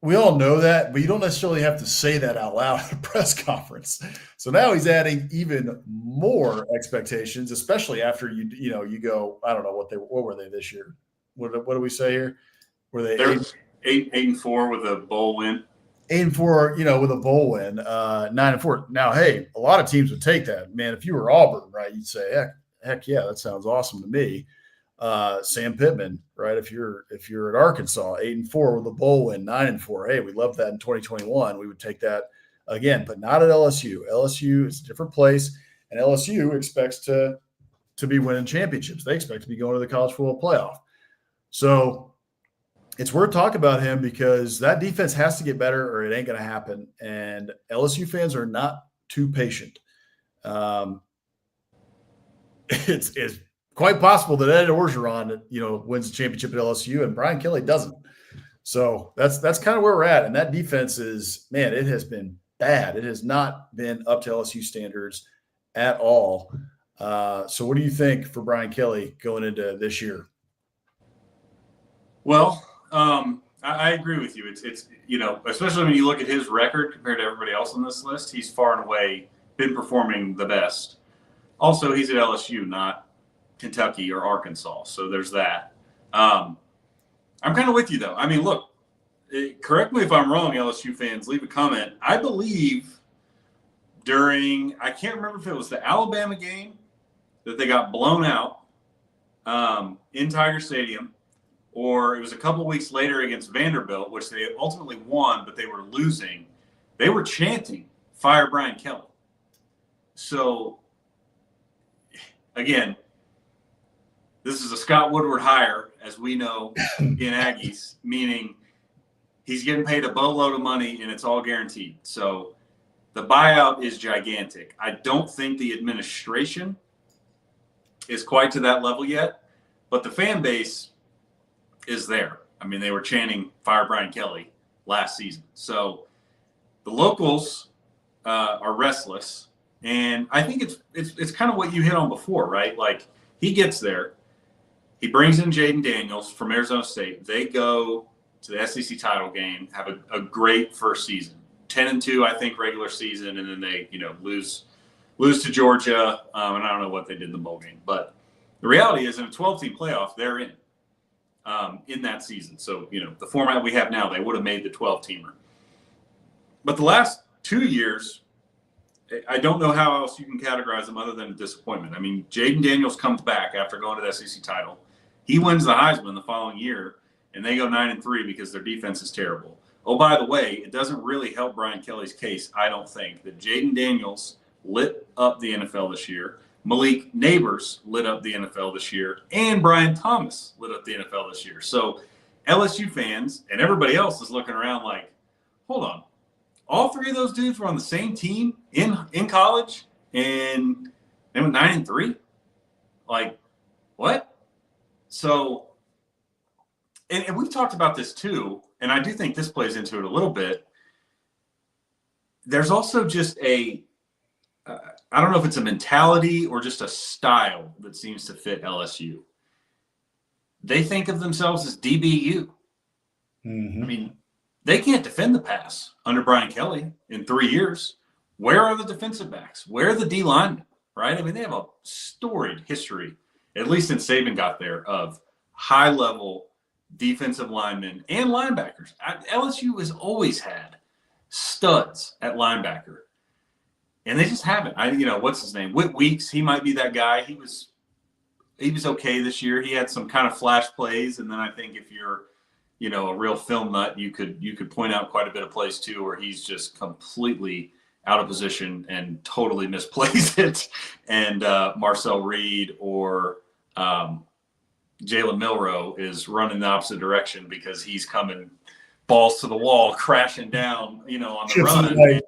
[SPEAKER 1] we all know that, but you don't necessarily have to say that out loud at a press conference. So now he's adding even more expectations, especially after you go, I don't know what were they this year? What do we say here? Were they
[SPEAKER 2] eight and 4 with a bowl win?
[SPEAKER 1] 8-4, with a bowl win, 9-4. Now, hey, a lot of teams would take that, man. If you were Auburn, right, you'd say, heck yeah, that sounds awesome to me. Sam Pittman, right? If you're at Arkansas, 8-4 with a bowl win, 9-4. Hey, we loved that in 2021. We would take that again, but not at LSU. LSU is a different place, and LSU expects to be winning championships. They expect to be going to the college football playoff. So it's worth talking about him because that defense has to get better or it ain't going to happen. And LSU fans are not too patient. It's quite possible that Ed Orgeron, wins the championship at LSU and Brian Kelly doesn't. So that's kind of where we're at. And that defense is, man, it has been bad. It has not been up to LSU standards at all. So what do you think for Brian Kelly going into this year?
[SPEAKER 2] Well, I agree with you. It's especially when you look at his record compared to everybody else on this list, he's far and away been performing the best. Also, he's at LSU, not Kentucky or Arkansas. So there's that. I'm kind of with you, though. I mean, look, correct me if I'm wrong, LSU fans, leave a comment. I believe I can't remember if it was the Alabama game that they got blown out in Tiger Stadium, or it was a couple weeks later against Vanderbilt, which they ultimately won, but they were losing. They were chanting, "Fire Brian Kelly." So, again, this is a Scott Woodward hire, as we know in Aggies, meaning he's getting paid a boatload of money and it's all guaranteed. So the buyout is gigantic. I don't think the administration is quite to that level yet, but the fan base is there. I mean, they were chanting "Fire Brian Kelly" last season. So the locals are restless. And I think it's kind of what you hit on before, right? Like, he gets there. He brings in Jaden Daniels from Arizona State. They go to the SEC title game, have a great first season. 10-2, I think, regular season, and then they, lose to Georgia. And I don't know what they did in the bowl game. But the reality is, in a 12-team playoff, they're in that season. So, the format we have now, they would have made the 12-teamer. But the last 2 years, I don't know how else you can categorize them other than a disappointment. I mean, Jaden Daniels comes back after going to the SEC title. He wins the Heisman the following year, and they go 9-3 because their defense is terrible. Oh, by the way, it doesn't really help Brian Kelly's case, I don't think, that Jaden Daniels lit up the NFL this year, Malik Neighbors lit up the NFL this year, and Brian Thomas lit up the NFL this year. So LSU fans and everybody else is looking around like, hold on. All three of those dudes were on the same team in college, and they went 9-3. Like, what? So, and we've talked about this too, and I do think this plays into it a little bit. There's also just I don't know if it's a mentality or just a style that seems to fit LSU. They think of themselves as DBU.
[SPEAKER 1] Mm-hmm.
[SPEAKER 2] I mean, they can't defend the pass under Brian Kelly in 3 years. Where are the defensive backs? Where are the D linemen, right? I mean, they have a storied history, at least since Saban got there, of high-level defensive linemen and linebackers. LSU has always had studs at linebacker. And they just haven't. What's his name? Whit Weeks. He might be that guy. He was okay this year. He had some kind of flash plays, and then I think if you're, a real film nut, you could point out quite a bit of plays too, where he's just completely out of position and totally misplays it. And Marcel Reed or Jalen Milroe is running the opposite direction because he's coming balls to the wall, crashing down, on the run.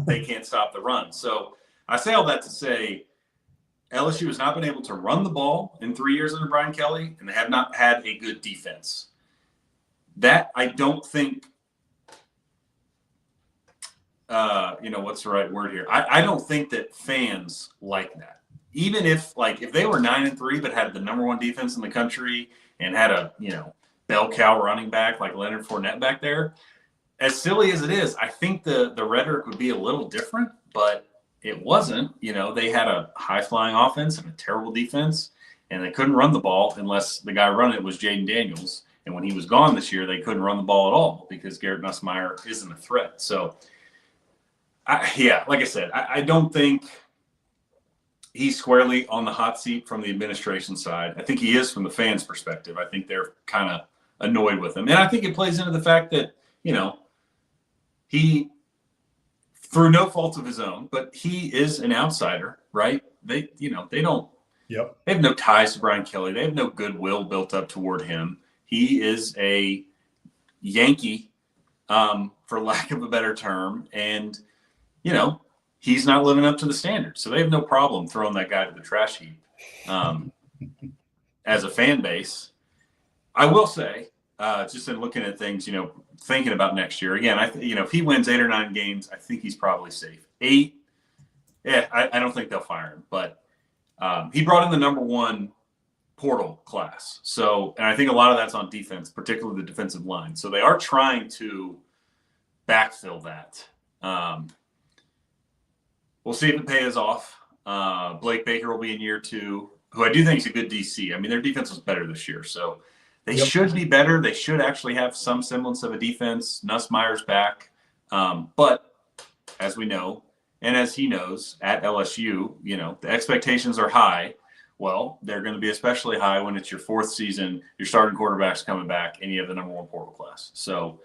[SPEAKER 2] They can't stop the run. So I say all that to say LSU has not been able to run the ball in 3 years under Brian Kelly, and they have not had a good defense. That I don't think what's the right word here? I don't think that fans like that. Even if they were 9-3 but had the number one defense in the country and had a bell cow running back like Leonard Fournette back there, as silly as it is, I think the rhetoric would be a little different, but it wasn't. They had a high-flying offense and a terrible defense, and they couldn't run the ball unless the guy running it was Jaden Daniels. And when he was gone this year, they couldn't run the ball at all because Garrett Nussmeier isn't a threat. So, like I said, I don't think he's squarely on the hot seat from the administration side. I think he is from the fans' perspective. I think they're kind of annoyed with him. And I think it plays into the fact that, he, through no fault of his own, but he is an outsider, right? They don't.
[SPEAKER 1] Yep.
[SPEAKER 2] They have no ties to Brian Kelly. They have no goodwill built up toward him. He is a Yankee, for lack of a better term, and he's not living up to the standards. So they have no problem throwing that guy to the trash heap. As a fan base, I will say, just in looking at things, thinking about next year again, if he wins 8 or 9 games, I think he's probably safe. 8, I don't think they'll fire him, but he brought in the number one portal class. So, and I think a lot of that's on defense, particularly the defensive line. So they are trying to backfill that. We'll see if it pays off. Blake Baker will be in year 2, who I do think is a good DC. I mean, their defense was better this year, so they should be better. They should actually have some semblance of a defense. Nussmeier's back. But as we know, and as he knows, at LSU, the expectations are high. Well, they're going to be especially high when it's your 4th season, your starting quarterback's coming back, and you have the number one portal class. So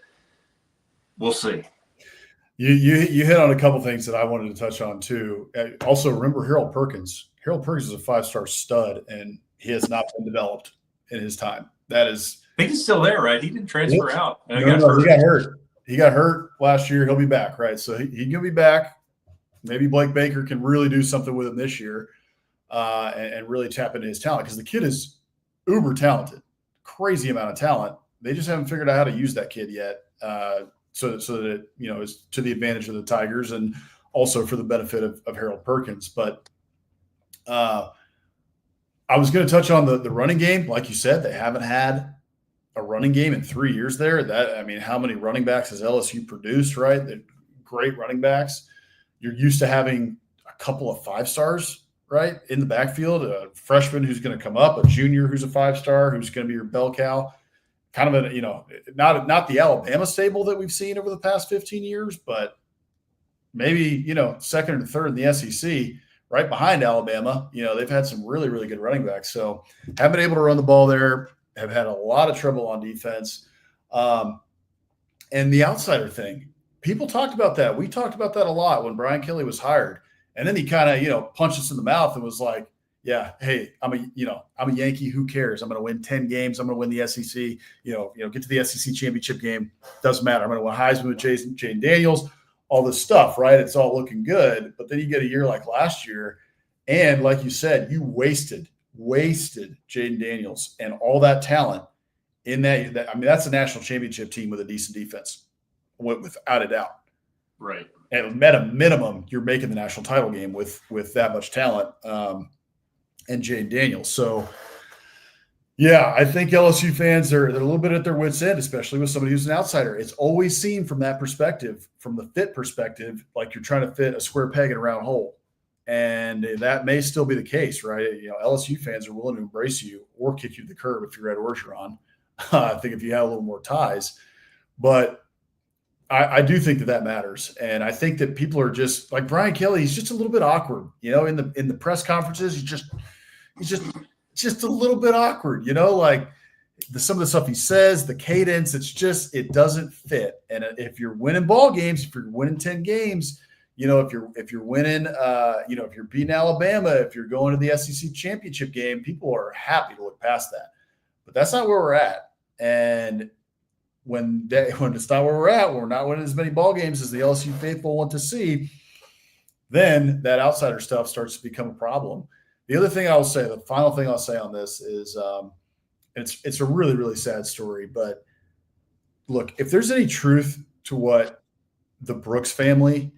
[SPEAKER 2] we'll see.
[SPEAKER 1] You hit on a couple things that I wanted to touch on too. Also, remember Harold Perkins. Harold Perkins is a 5-star stud, and he has not been developed in his time. That is,
[SPEAKER 2] I think he's still there, right? He didn't transfer out.
[SPEAKER 1] No, he got hurt. He got hurt last year. He'll be back, right? So he's going to be back. Maybe Blake Baker can really do something with him this year and really tap into his talent, because the kid is uber talented, crazy amount of talent. They just haven't figured out how to use that kid yet. So that it, is to the advantage of the Tigers and also for the benefit of Harold Perkins. But I was going to touch on the running game. Like you said, they haven't had a running game in 3 years there. How many running backs has LSU produced, right? They're great running backs. You're used to having a couple of 5-stars, right, in the backfield, a freshman who's going to come up, a junior who's a 5-star, who's going to be your bell cow. Kind of not the Alabama stable that we've seen over the past 15 years, but maybe, second or third in the SEC, right behind Alabama. They've had some really, really good running backs. So haven't been able to run the ball there, have had a lot of trouble on defense. And the outsider thing, people talked about that. We talked about that a lot when Brian Kelly was hired. And then he kind of, punched us in the mouth and was like, yeah, hey, I'm a Yankee. Who cares? I'm going to win 10 games. I'm going to win the SEC. Get to the SEC championship game. Doesn't matter. I'm going to win Heisman with Jaden Daniels. All this stuff, right? It's all looking good. But then you get a year like last year, and like you said, you wasted Jaden Daniels and all that talent in that. That's a national championship team with a decent defense, without a doubt.
[SPEAKER 2] Right.
[SPEAKER 1] And at a minimum, you're making the national title game with that much talent. And Jaden Daniels. So, yeah, I think LSU fans they're a little bit at their wits' end, especially with somebody who's an outsider. It's always seen from that perspective, from the fit perspective, like you're trying to fit a square peg in a round hole. And that may still be the case, right? LSU fans are willing to embrace you or kick you to the curb if you're Ed Orgeron. I think if you have a little more ties. But I do think that matters. And I think that people are just like Brian Kelly. He's just a little bit awkward, in the press conferences. He's just a little bit awkward, like some of the stuff he says, the cadence, it doesn't fit. And if you're winning ball games, if you're winning 10 games, if you're winning, if you're beating Alabama, if you're going to the SEC championship game, people are happy to look past that. But that's not where we're at. And when it's not where we're at, when we're not winning as many ball games as the LSU faithful want to see, then that outsider stuff starts to become a problem. The other thing I'll say, the final thing I'll say on this is, it's a really, really sad story. But look, if there's any truth to what the Brooks family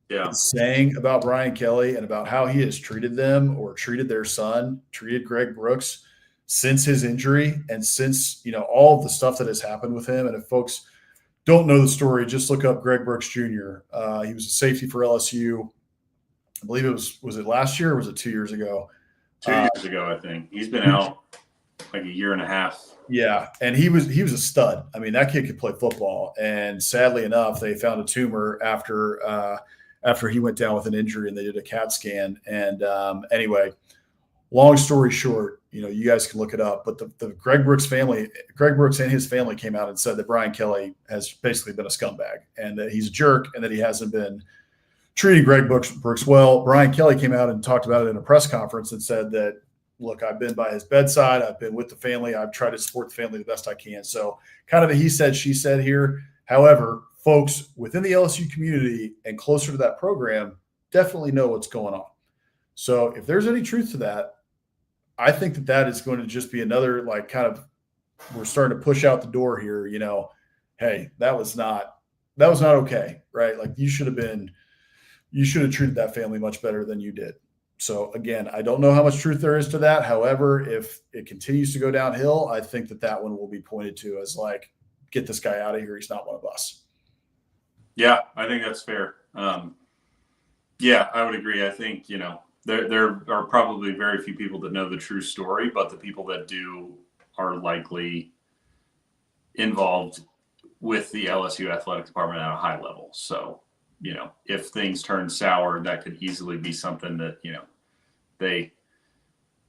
[SPEAKER 1] is saying about Brian Kelly and about how he has treated them or treated their son, treated Greg Brooks since his injury and since, all of the stuff that has happened with him. And if folks don't know the story, just look up Greg Brooks Jr. He was a safety for LSU. I believe it was it last year or was it 2 years ago?
[SPEAKER 2] 2 years ago, I think. He's been out like a year and a half.
[SPEAKER 1] Yeah, and he was a stud. I mean, that kid could play football. And sadly enough, they found a tumor after he went down with an injury, and they did a CAT scan. And anyway, long story short, you guys can look it up. But the Greg Brooks and his family came out and said that Brian Kelly has basically been a scumbag and that he's a jerk and that he hasn't been treating Greg Brooks well. Brian Kelly came out and talked about it in a press conference and said that, look, I've been by his bedside. I've been with the family. I've tried to support the family the best I can. So kind of a he said, she said here. However, folks within the LSU community and closer to that program definitely know what's going on. So if there's any truth to that, I think that is going to just be another, like, kind of, we're starting to push out the door here, hey, that was not okay, right? Like you should have treated that family much better than you did. So again, I don't know how much truth there is to that. However, if it continues to go downhill, I think that one will be pointed to as like, get this guy out of here. He's not one of us.
[SPEAKER 2] Yeah, I think that's fair. Yeah, I would agree. I think, there are probably very few people that know the true story, but the people that do are likely involved with the LSU athletic department at a high level. So, if things turn sour, that could easily be something that, they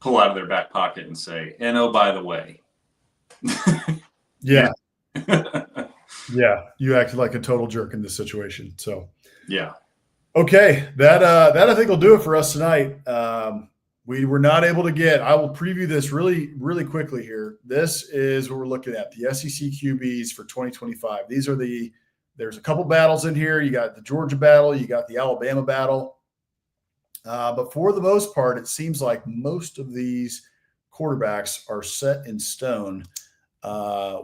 [SPEAKER 2] pull out of their back pocket and say, and oh, by the way.
[SPEAKER 1] Yeah. Yeah. You acted like a total jerk in this situation. So,
[SPEAKER 2] yeah.
[SPEAKER 1] Okay, that I think will do it for us tonight. We were not able to get – I will preview this really, really quickly here. This is what we're looking at, the SEC QBs for 2025. There's a couple battles in here. You got the Georgia battle. You got the Alabama battle. But for the most part, it seems like most of these quarterbacks are set in stone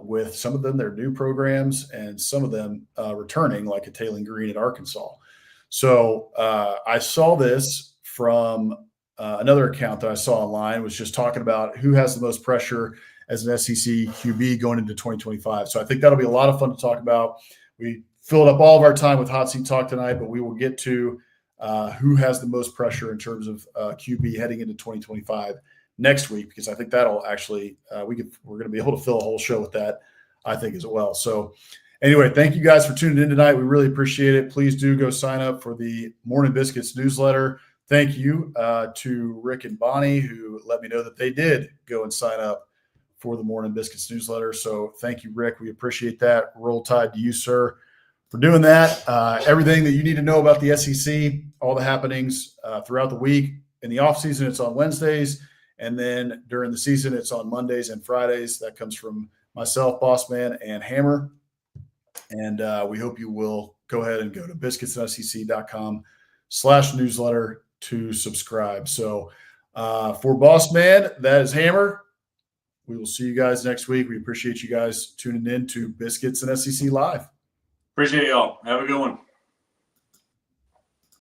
[SPEAKER 1] with some of them, their new programs, and some of them returning, like a Taylor Green at Arkansas. So I saw this from another account that I saw online, was just talking about who has the most pressure as an SEC QB going into 2025. So I think that'll be a lot of fun to talk about. We filled up all of our time with Hot Seat Talk tonight, but we will get to who has the most pressure in terms of QB heading into 2025 next week, because I think that'll actually we're going to be able to fill a whole show with that, I think, as well. So anyway, thank you guys for tuning in tonight. We really appreciate it. Please do go sign up for the Morning Biscuits newsletter. Thank you to Rick and Bonnie, who let me know that they did go and sign up for the Morning Biscuits newsletter. So thank you, Rick. We appreciate that. Roll Tide to you, sir, for doing that. Everything that you need to know about the SEC, all the happenings throughout the week. In the offseason, it's on Wednesdays. And then during the season, it's on Mondays and Fridays. That comes from myself, Bossman and Hammer. And we hope you will go ahead and go to biscuitsec.com/newsletter to subscribe. So for Bossman, that is Hammer. We will see you guys next week. We appreciate you guys tuning in to Biscuits and SEC Live.
[SPEAKER 2] Appreciate y'all. Have a good one.